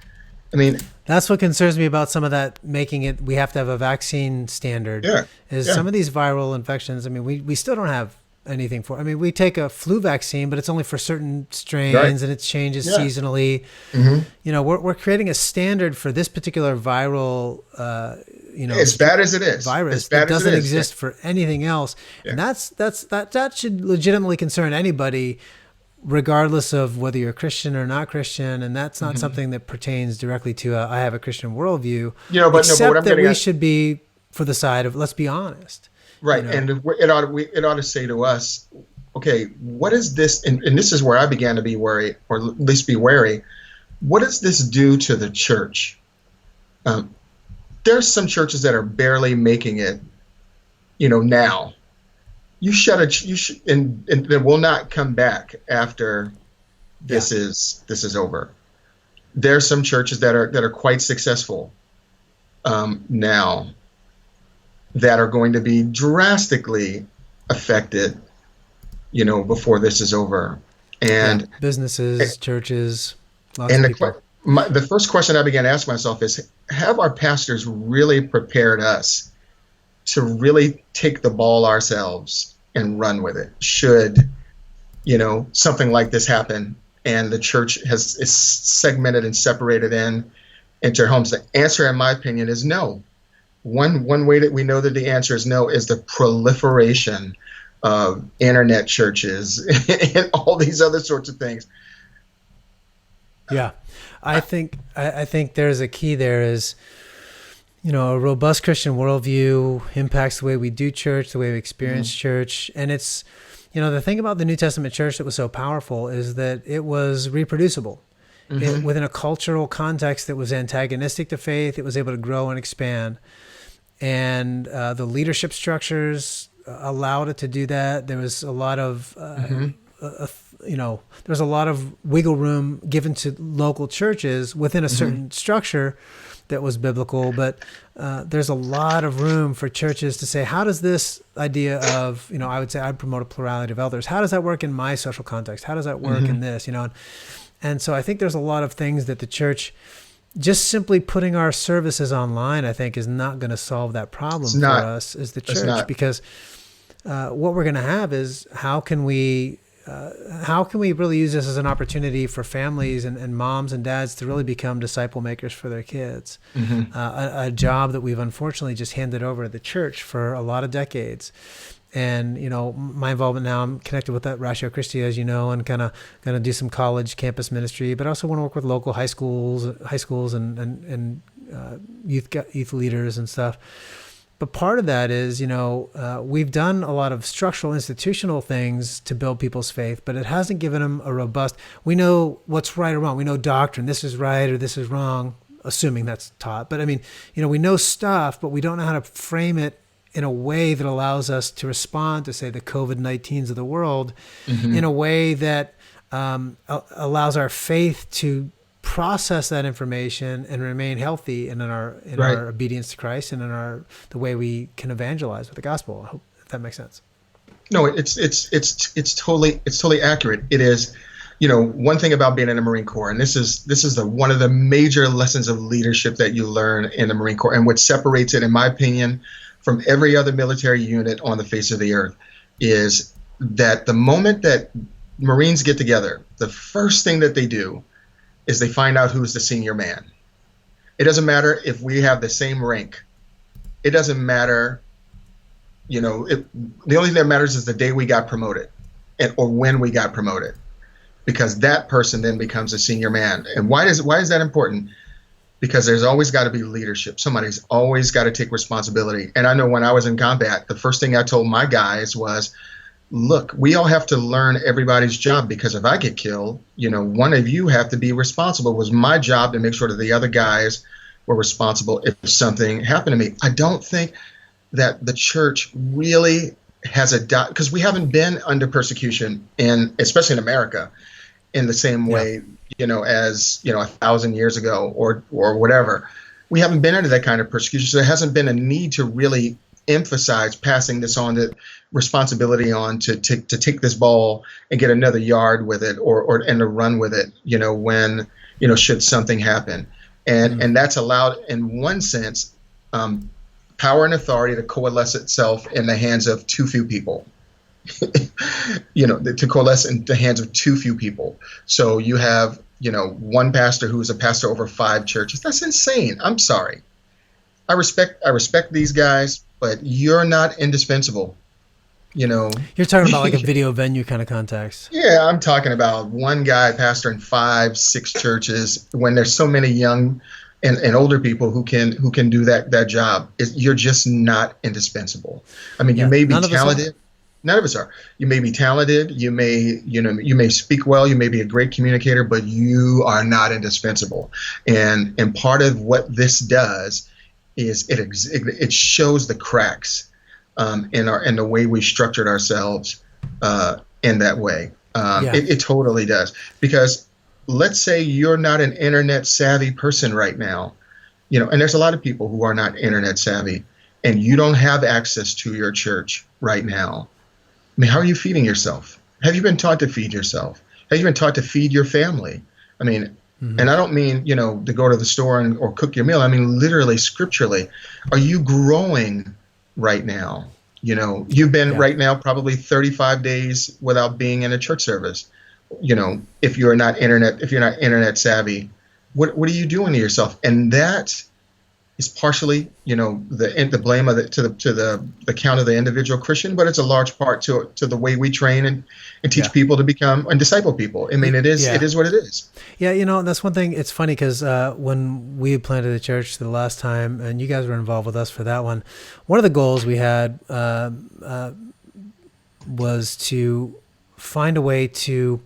I mean, That's what concerns me about some of that, making it, we have to have a vaccine standard, yeah, is yeah, some of these viral infections. I mean, we still don't have anything for, I mean, we take a flu vaccine, but it's only for certain right, strains and it changes yeah. seasonally. Hmm. We're creating a standard for this particular viral, As bad as it is, as virus that bad as it doesn't is, yeah, exist for anything else. yeah. And that should legitimately concern anybody, regardless of whether you're Christian or not Christian. And that's not Hmm. something that pertains directly to I have a Christian worldview, But no, but what except I'm that getting we at, should be for the side of, let's be honest, you right, know? and it ought to say to us, okay, what is this? And this is where I began to be worried, or at least be wary. What does this do to the church? Um, there's some churches that are barely making it, now. You should, and they will not come back after Yeah. this is over. There's some churches that are quite successful now that are going to be drastically affected, before this is over. Yeah. And Businesses, churches, lots and of people. the first question I began to ask myself is, have our pastors really prepared us to really take the ball ourselves and run with it? Should, something like this happen and the church is segmented and separated into homes? The answer, in my opinion, is no. One way that we know that the answer is no is the proliferation of internet churches and all these other sorts of things. Yeah. I think there's a key there is, a robust Christian worldview impacts the way we do church, the way we experience Mhm. church. And it's, the thing about the New Testament church that was so powerful is that it was reproducible. Hmm. Within a cultural context that was antagonistic to faith, it was able to grow and expand. And the leadership structures allowed it to do that. There was a lot of, Hmm. there's a lot of wiggle room given to local churches within a Hmm. certain structure that was biblical, but there's a lot of room for churches to say, how does this idea of, I would say I'd promote a plurality of elders. How does that work in my social context? How does that work Hmm. in this, And so I think there's a lot of things that the church, just simply putting our services online, I think is not going to solve that It's problem for not. us as the It's church, not. because what we're going to have is how can we really use this as an opportunity for families and moms and dads to really become disciple makers for their kids? Hmm. A job that we've unfortunately just handed over to the church for a lot of decades. And, my involvement now, I'm connected with that Ratio Christi, as you know, and kind of going to do some college campus ministry, but I also want to work with local high schools and youth leaders and stuff. But part of that is, we've done a lot of structural institutional things to build people's faith, but it hasn't given them a robust, we know what's right or wrong. We know doctrine, this is right or this is wrong, assuming that's taught. But I mean, we know stuff, but we don't know how to frame it in a way that allows us to respond to, say, the COVID-19s of the world, Mm-hmm. in a way that allows our faith to process that information and remain healthy and in Right. our obedience to Christ and in the way we can evangelize with the gospel. I hope that makes sense. No, it's totally accurate. It is, one thing about being in the Marine Corps, and this is one of the major lessons of leadership that you learn in the Marine Corps, and what separates it, in my opinion, from every other military unit on the face of the earth, is that the moment that Marines get together, the first thing that they do is they find out who's the senior man. It doesn't matter if we have the same rank. It doesn't matter. The only thing that matters is the day we got promoted, or when we got promoted, because that person then becomes a senior man. And why is that important? Because there's always got to be leadership. Somebody's always got to take responsibility. And I know when I was in combat, the first thing I told my guys was, look, we all have to learn everybody's job, because if I get killed, one of you have to be responsible. It was my job to make sure that the other guys were responsible if something happened to me. I don't think that the church really has because we haven't been under persecution, especially in America, in the same way, as 1,000 years ago or whatever. We haven't been under that kind of persecution, so there hasn't been a need to really emphasize passing this on, to responsibility on, to take this ball and get another yard with it, and to run with it, when should something happen, and that's allowed, in one sense, power and authority to coalesce itself in the hands of too few people. To coalesce in the hands of too few people. So you have, one pastor who's a pastor over 5 churches. That's insane. I'm sorry. I respect these guys, but you're not indispensable. You're talking about like a video venue kind of context. Yeah, I'm talking about one guy pastoring 5, 6 churches when there's so many young and older people who can do that job. You're just not indispensable. I mean, you may be talented. None of us are. You may be talented. You may speak well. You may be a great communicator, but you are not indispensable. And part of what this does is it shows the cracks in the way we structured ourselves in that way. It totally does. Because let's say you're not an internet savvy person right now, and there's a lot of people who are not internet savvy, and you don't have access to your church right now. I mean, how are you feeding yourself? Have you been taught to feed yourself? Have you been taught to feed your family? I mean, and I don't mean, to go to the store or cook your meal. I mean, literally, scripturally, are you growing right now? You've been right now probably 35 days without being in a church service. If you're not internet savvy, what are you doing to yourself? And that is partially, the blame of to the account of the individual Christian, but it's a large part to the way we train and teach people to become and disciple people. I mean, it is what it is. Yeah, that's one thing. It's funny because when we planted a church the last time, and you guys were involved with us for that one of the goals we had was to find a way to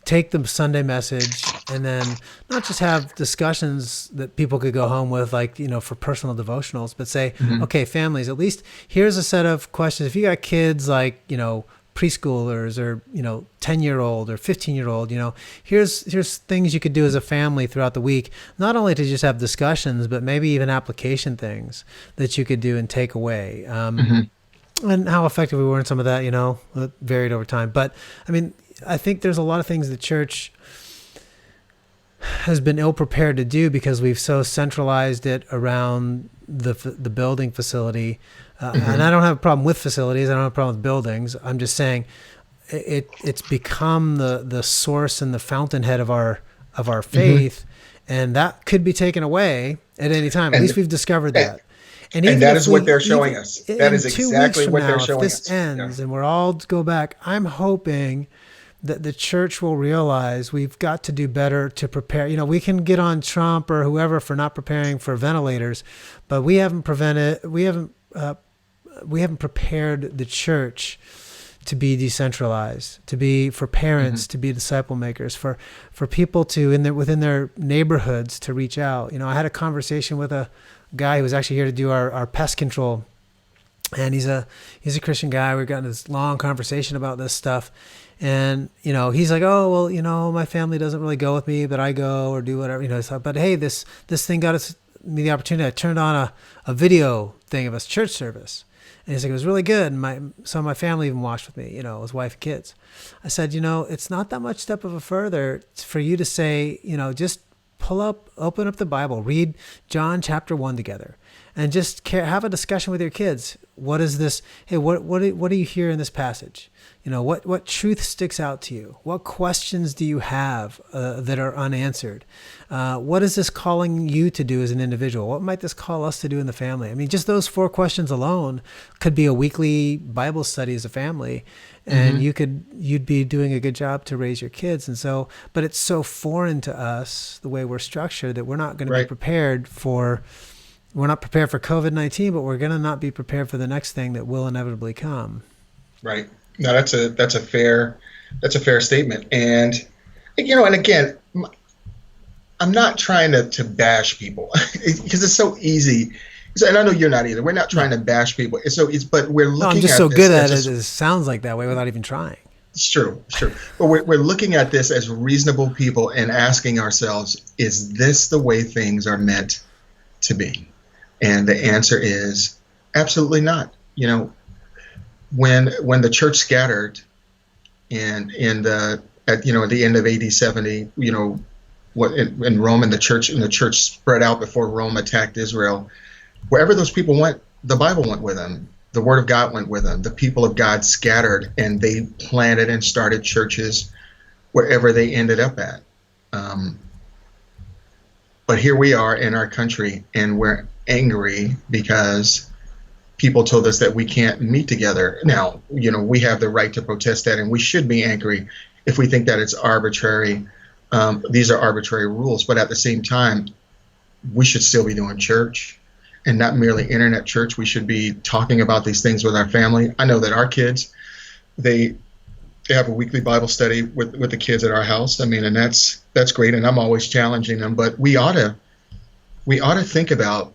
take the Sunday message and then not just have discussions that people could go home with, like, for personal devotionals, but say, okay, families, at least here's a set of questions. If you got kids like, preschoolers or, 10-year-old or 15-year-old, here's things you could do as a family throughout the week, not only to just have discussions, but maybe even application things that you could do and take away. And how effective we were in some of that, it varied over time. But I mean, I think there's a lot of things the church has been ill prepared to do because we've so centralized it around the building facility. And I don't have a problem with facilities. I don't have a problem with buildings. I'm just saying it's become the source and the fountainhead of our faith, and that could be taken away at any time. At least we've discovered that. And that is what they're showing us. That is exactly what they're showing us. If this ends and we're all to go back, I'm hoping that the church will realize we've got to do better to prepare. We can get on Trump or whoever for not preparing for ventilators, but we haven't prepared the church to be decentralized, for parents to be disciple makers, for people to within their neighborhoods to reach out. I had a conversation with a guy who was actually here to do our pest control and he's a Christian guy. We've gotten this long conversation about this stuff, and he's like, oh well, my family doesn't really go with me, but I go or do whatever, So, but hey, this thing got me the opportunity. I turned on a video thing of a church service, and he's like, it was really good, and some of my family even watched with me, his wife and kids. I said, it's not that much step of a further for you to say, just open up the Bible, read John chapter 1 together, and just have a discussion with your kids. What is this? Hey, what do you hear in this passage? What truth sticks out to you? What questions do you have that are unanswered? What is this calling you to do as an individual? What might this call us to do in the family? I mean, just those 4 questions alone could be a weekly Bible study as a family, and you'd be doing a good job to raise your kids. And so, but it's so foreign to us the way we're structured that we're not going to be prepared for. We're not prepared for COVID-19, but we're going to not be prepared for the next thing that will inevitably come. Right. No, that's a fair statement. And and again, I'm not trying to bash people because it's so easy. And I know you're not either. We're not trying to bash people. But we're looking. I'm just so good at it. It sounds like that way without even trying. It's true. But we're looking at this as reasonable people and asking ourselves, is this the way things are meant to be? And the answer is absolutely not. When the church scattered at the end of AD 70, in Rome, and the church spread out before Rome attacked Israel, wherever those people went, the Bible went with them. The Word of God went with them. The people of God scattered, and they planted and started churches wherever they ended up at. But here we are in our country, and we're angry because people told us that we can't meet together. Now, we have the right to protest that, and we should be angry if we think that it's arbitrary. These are arbitrary rules, but at the same time, we should still be doing church, and not merely internet church. We should be talking about these things with our family. I know that our kids, they have a weekly Bible study with the kids at our house. I mean, and that's great, and I'm always challenging them. But we ought to think about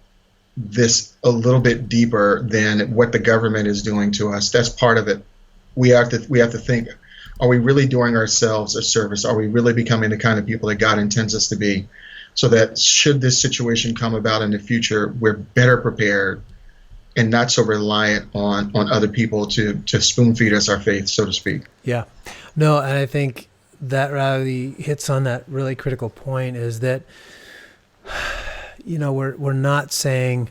this a little bit deeper than what the government is doing to us. That's part of it. We have to think, are we really doing ourselves a service? Are we really becoming the kind of people that God intends us to be? So that should this situation come about in the future, we're better prepared and not so reliant on other people to spoon feed us our faith, so to speak. Yeah. No, and I think that really hits on that really critical point, is that we're not saying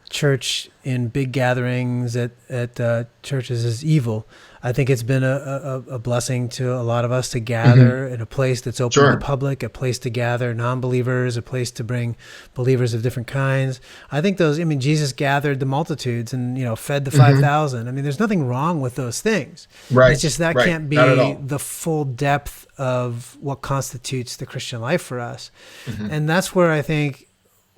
church in big gatherings at churches is evil. I think it's been a blessing to a lot of us to gather in a place that's open to the public, a place to gather non-believers, a place to bring believers of different kinds. I think Jesus gathered the multitudes and, fed the 5,000. I mean, there's nothing wrong with those things. Right. It's just that can't be the full depth of what constitutes the Christian life for us. And that's where I think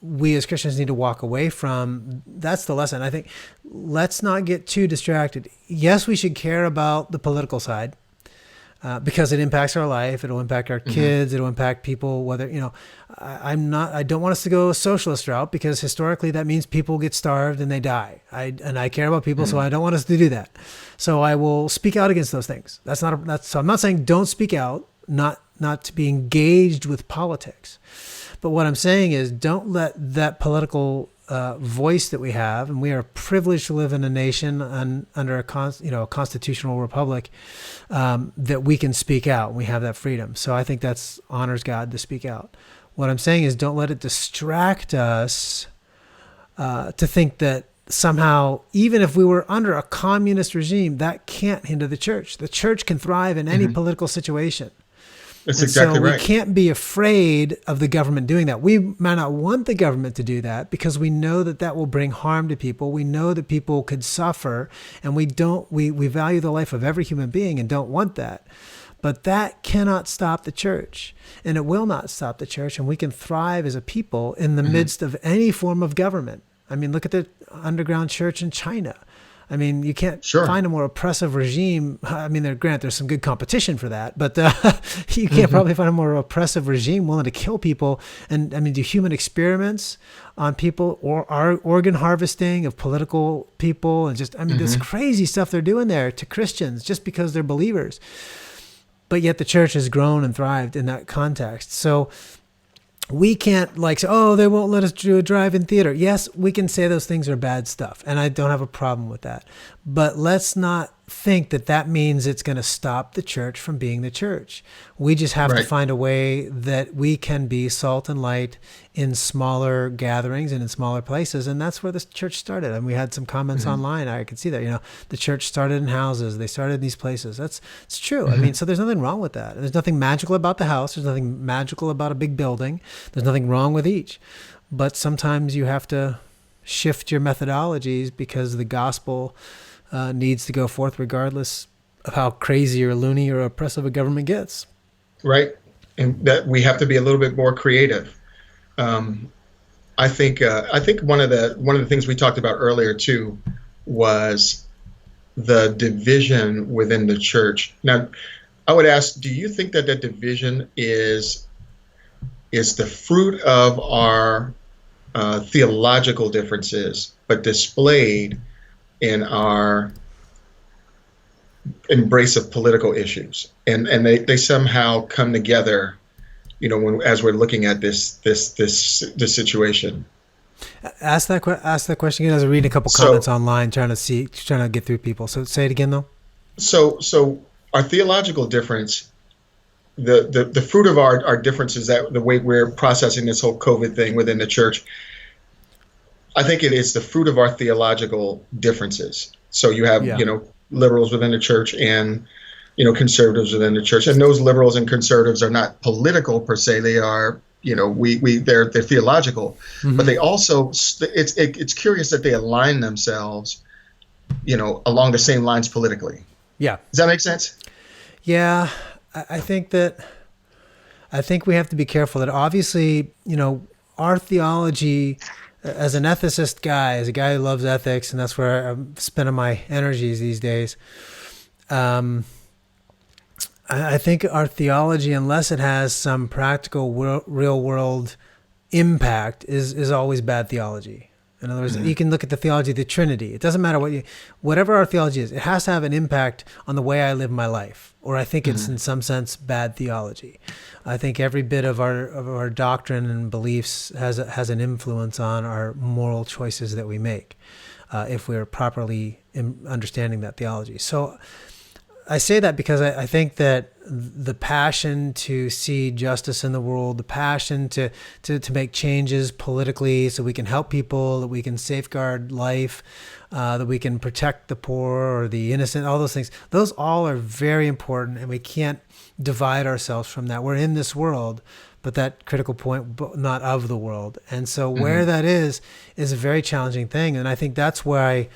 we as Christians need to walk away from. That's the lesson. I think let's not get too distracted. Yes, we should care about the political side because it impacts our life. It'll impact our kids. It'll impact people, whether, I don't want us to go a socialist route, because historically that means people get starved and they die. I care about people, so I don't want us to do that. So I will speak out against those things. So I'm not saying don't speak out, not to be engaged with politics. But what I'm saying is, don't let that political voice that we have, and we are privileged to live in a nation under a constitutional republic, that we can speak out. We have that freedom. So I think that's honors God to speak out. What I'm saying is, don't let it distract us to think that somehow, even if we were under a communist regime, that can't hinder the church. The church can thrive in any political situation. That's exactly right. We can't be afraid of the government doing that. We might not want the government to do that because we know that will bring harm to people. We know that people could suffer, and we value the life of every human being and don't want that. But that cannot stop the church, and it will not stop the church, and we can thrive as a people in the midst of any form of government. I mean, look at the underground church in China. I mean, you can't Sure. find a more oppressive regime. I mean, there's some good competition for that, but you can't probably find a more oppressive regime willing to kill people and, I mean, do human experiments on people, or organ harvesting of political people, and just, I mean, this crazy stuff they're doing there to Christians just because they're believers. But yet the church has grown and thrived in that context. So we can't like say, oh, they won't let us do a drive-in theater. Yes, we can say those things are bad stuff, and I don't have a problem with that. But let's not think that that means it's going to stop the church from being the church. We just have to find a way that we can be salt and light in smaller gatherings and in smaller places. And that's where the church started. And we had some comments online. I could see that, the church started in houses. They started in these places. It's true. I mean, so there's nothing wrong with that. There's nothing magical about the house. There's nothing magical about a big building. There's nothing wrong with each. But sometimes you have to shift your methodologies because the gospel needs to go forth regardless of how crazy or loony or oppressive a government gets. Right. And that we have to be a little bit more creative. I think one of the things we talked about earlier too was the division within the church. Now, I would ask, do you think that division is the fruit of our theological differences, but displayed in our embrace of political issues, and they somehow come together, as we're looking at this situation? Ask that question again. I was reading a couple comments online, trying to get through people. So say it again, though. So our theological difference, the fruit of our differences, that the way we're processing this whole COVID thing within the church, I think it is the fruit of our theological differences. So you have, liberals within the church and, conservatives within the church. And those liberals and conservatives are not political per se. They are, they're theological. But they also, it's curious that they align themselves, along the same lines politically. Yeah. Does that make sense? Yeah. I think we have to be careful that obviously, our theology, as an ethicist guy, as a guy who loves ethics, and that's where I'm spending my energies these days, I think our theology, unless it has some practical real world impact, is always bad theology. In other words, you can look at the theology of the Trinity. It doesn't matter whatever our theology is, it has to have an impact on the way I live my life. Or I think it's in some sense bad theology. I think every bit of our doctrine and beliefs has an influence on our moral choices that we make, if we're properly understanding that theology. So I say that because I think that the passion to see justice in the world, the passion to make changes politically so we can help people, that we can safeguard life, that we can protect the poor or the innocent, all those things, those all are very important, and we can't divide ourselves from that. We're in this world, but that critical point, not of the world. And so where that is a very challenging thing. And I think that's why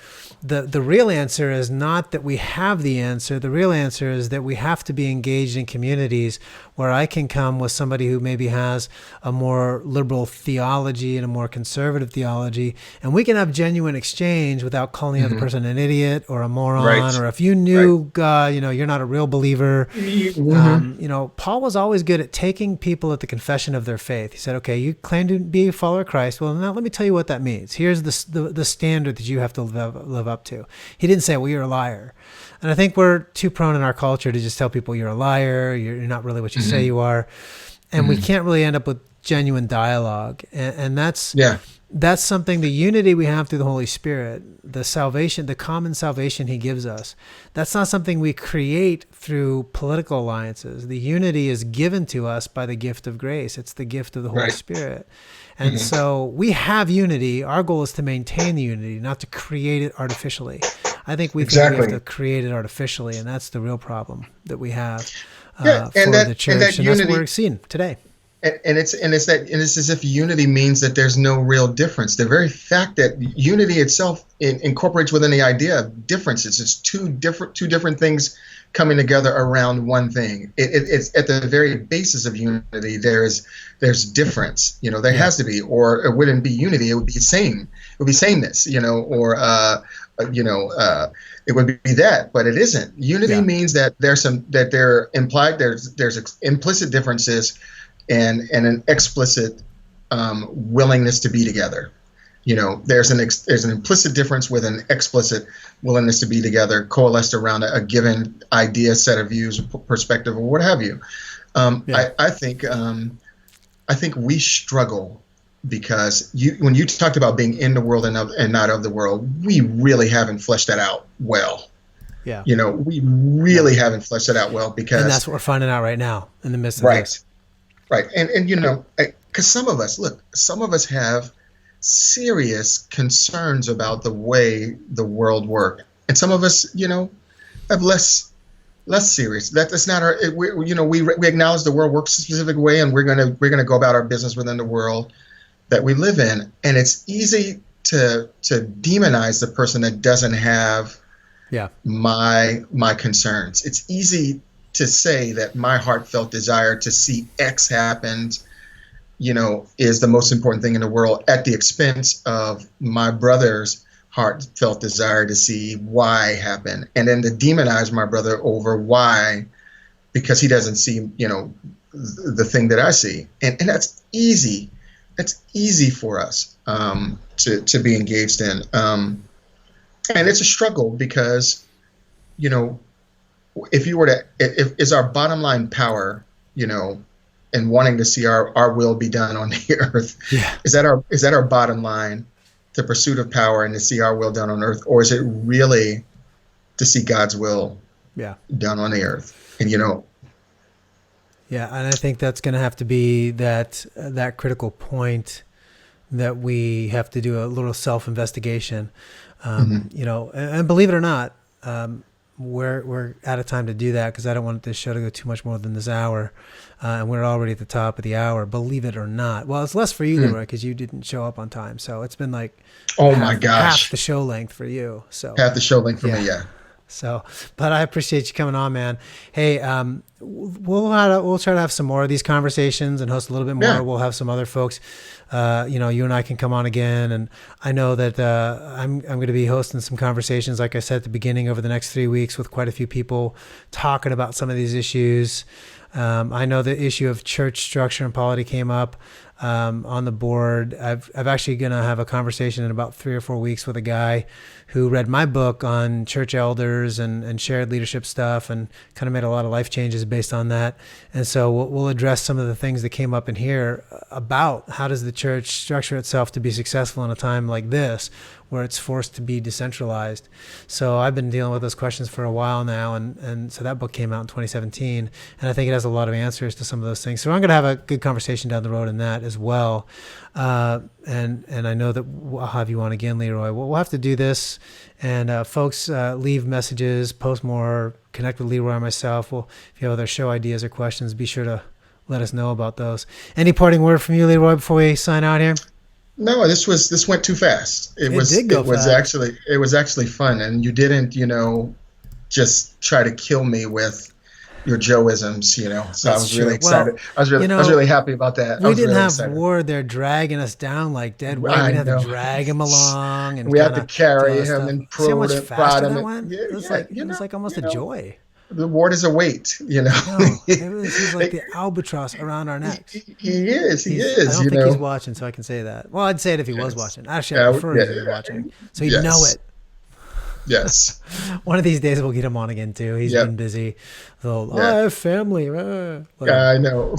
the real answer is not that we have the answer. The real answer is that we have to be engaged in communities where I can come with somebody who maybe has a more liberal theology and a more conservative theology, and we can have genuine exchange without calling the other person an idiot or a moron, or if you knew God, you're not a real believer. Paul was always good at taking people at the confession of their faith. He said, okay, you claim to be a follower of Christ. Well, now let me tell you what that means. Here's the standard that you have to live up to. He didn't say, well, you're a liar. And I think we're too prone in our culture to just tell people you're a liar, you're not really what you say you are. And we can't really end up with genuine dialogue. And that's something, the unity we have through the Holy Spirit, the salvation, the common salvation he gives us, that's not something we create through political alliances. The unity is given to us by the gift of grace. It's the gift of the Holy Spirit. And so we have unity. Our goal is to maintain the unity, not to create it artificially. I think think we have to create it artificially, and that's the real problem that we have for the church, and that's what we're seeing today. And it's as if unity means that there's no real difference. The very fact that unity itself incorporates within the idea of differences. It's two different things coming together around one thing. It's at the very basis of unity. There's difference. There has to be, or it wouldn't be unity. It would be same. It would be sameness. it would be that, but it isn't. Unity Yeah. means that there's implicit differences and an explicit willingness to be together. There's an implicit difference with an explicit willingness to be together, coalesced around a given idea, set of views, perspective, or what have you. Yeah. I think we struggle because when you talked about being in the world and not of the world, we really haven't fleshed that out well. Yeah. We really haven't fleshed that out well because, and that's what we're finding out right now in the midst of right, this. right, and because some of us have serious concerns about the way the world works, and some of us, have less serious. That's not our. We acknowledge the world works a specific way, and we're gonna go about our business within the world that we live in. And it's easy to demonize the person that doesn't have my concerns. It's easy to say that my heartfelt desire to see X happen, is the most important thing in the world, at the expense of my brother's heartfelt desire to see Y happen, and then to demonize my brother over Y because he doesn't see, the thing that I see, and that's easy. That's easy for us to be engaged in, and it's a struggle because, if you were to, if is our bottom line power, and wanting to see our will be done on the earth, is that our bottom line? The pursuit of power and to see our will done on earth, or is it really to see God's will done on the earth? And and I think that's going to have to be that critical point that we have to do a little self-investigation. And believe it or not, we're out of time to do that because I don't want this show to go too much more than this hour. And we're already at the top of the hour, believe it or not. Well, it's less for you, Leroy, because you didn't show up on time. So it's been like half the show length for you. So half the show length for me, yeah. So, but I appreciate you coming on, man. Hey, we'll try to have some more of these conversations and host a little bit more. Yeah. We'll have some other folks. You and I can come on again, and I know that I'm going to be hosting some conversations, like I said at the beginning, over the next 3 weeks with quite a few people talking about some of these issues. I know the issue of church structure and polity came up on the board. I've actually going to have a conversation in about 3 or 4 weeks with a guy who read my book on church elders and shared leadership stuff, and kind of made a lot of life changes based on that. And so we'll address some of the things that came up in here about how does the church structure itself to be successful in a time like this, where it's forced to be decentralized. So I've been dealing with those questions for a while now, and so that book came out in 2017, and I think it has a lot of answers to some of those things. So I'm going to have a good conversation down the road in that as well. And I know that I'll have you on again, Leroy. We'll have to do this, and folks, leave messages, post more, connect with Leroy and myself. Well, if you have other show ideas or questions, be sure to let us know about those. Any parting word from you, Leroy, before we sign out here? No, this went too fast. It was actually fun, and you didn't, just try to kill me with your Joe-isms, So That's I was really true. excited. Well, I was really happy about that. We didn't really have excited. Ward there dragging us down like dead weight. I We'd have know. to drag him along, and We had to kinda carry do all him stuff. and See how much prod faster him. that went? Yeah, It was like almost a joy. The Ward is a weight, No, he's like the albatross around our necks. He is. I don't think he's watching, so I can say that. Well, I'd say it if he was watching. Actually, I prefer if he was watching, so he'd know it. Yes. One of these days we'll get him on again too. He's been busy. So, I have family. I know.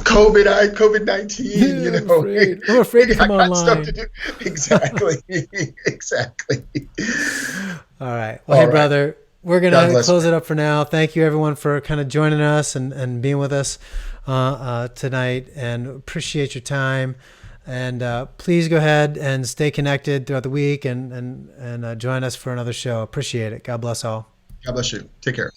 COVID-19. I'm afraid to come I got online. stuff to do. Exactly. Exactly. All right. Well, hey, brother, we're going to close it up for now. Thank you, everyone, for kind of joining us and being with us tonight, and appreciate your time. And please go ahead and stay connected throughout the week and join us for another show. Appreciate it. God bless all. God bless you. Take care.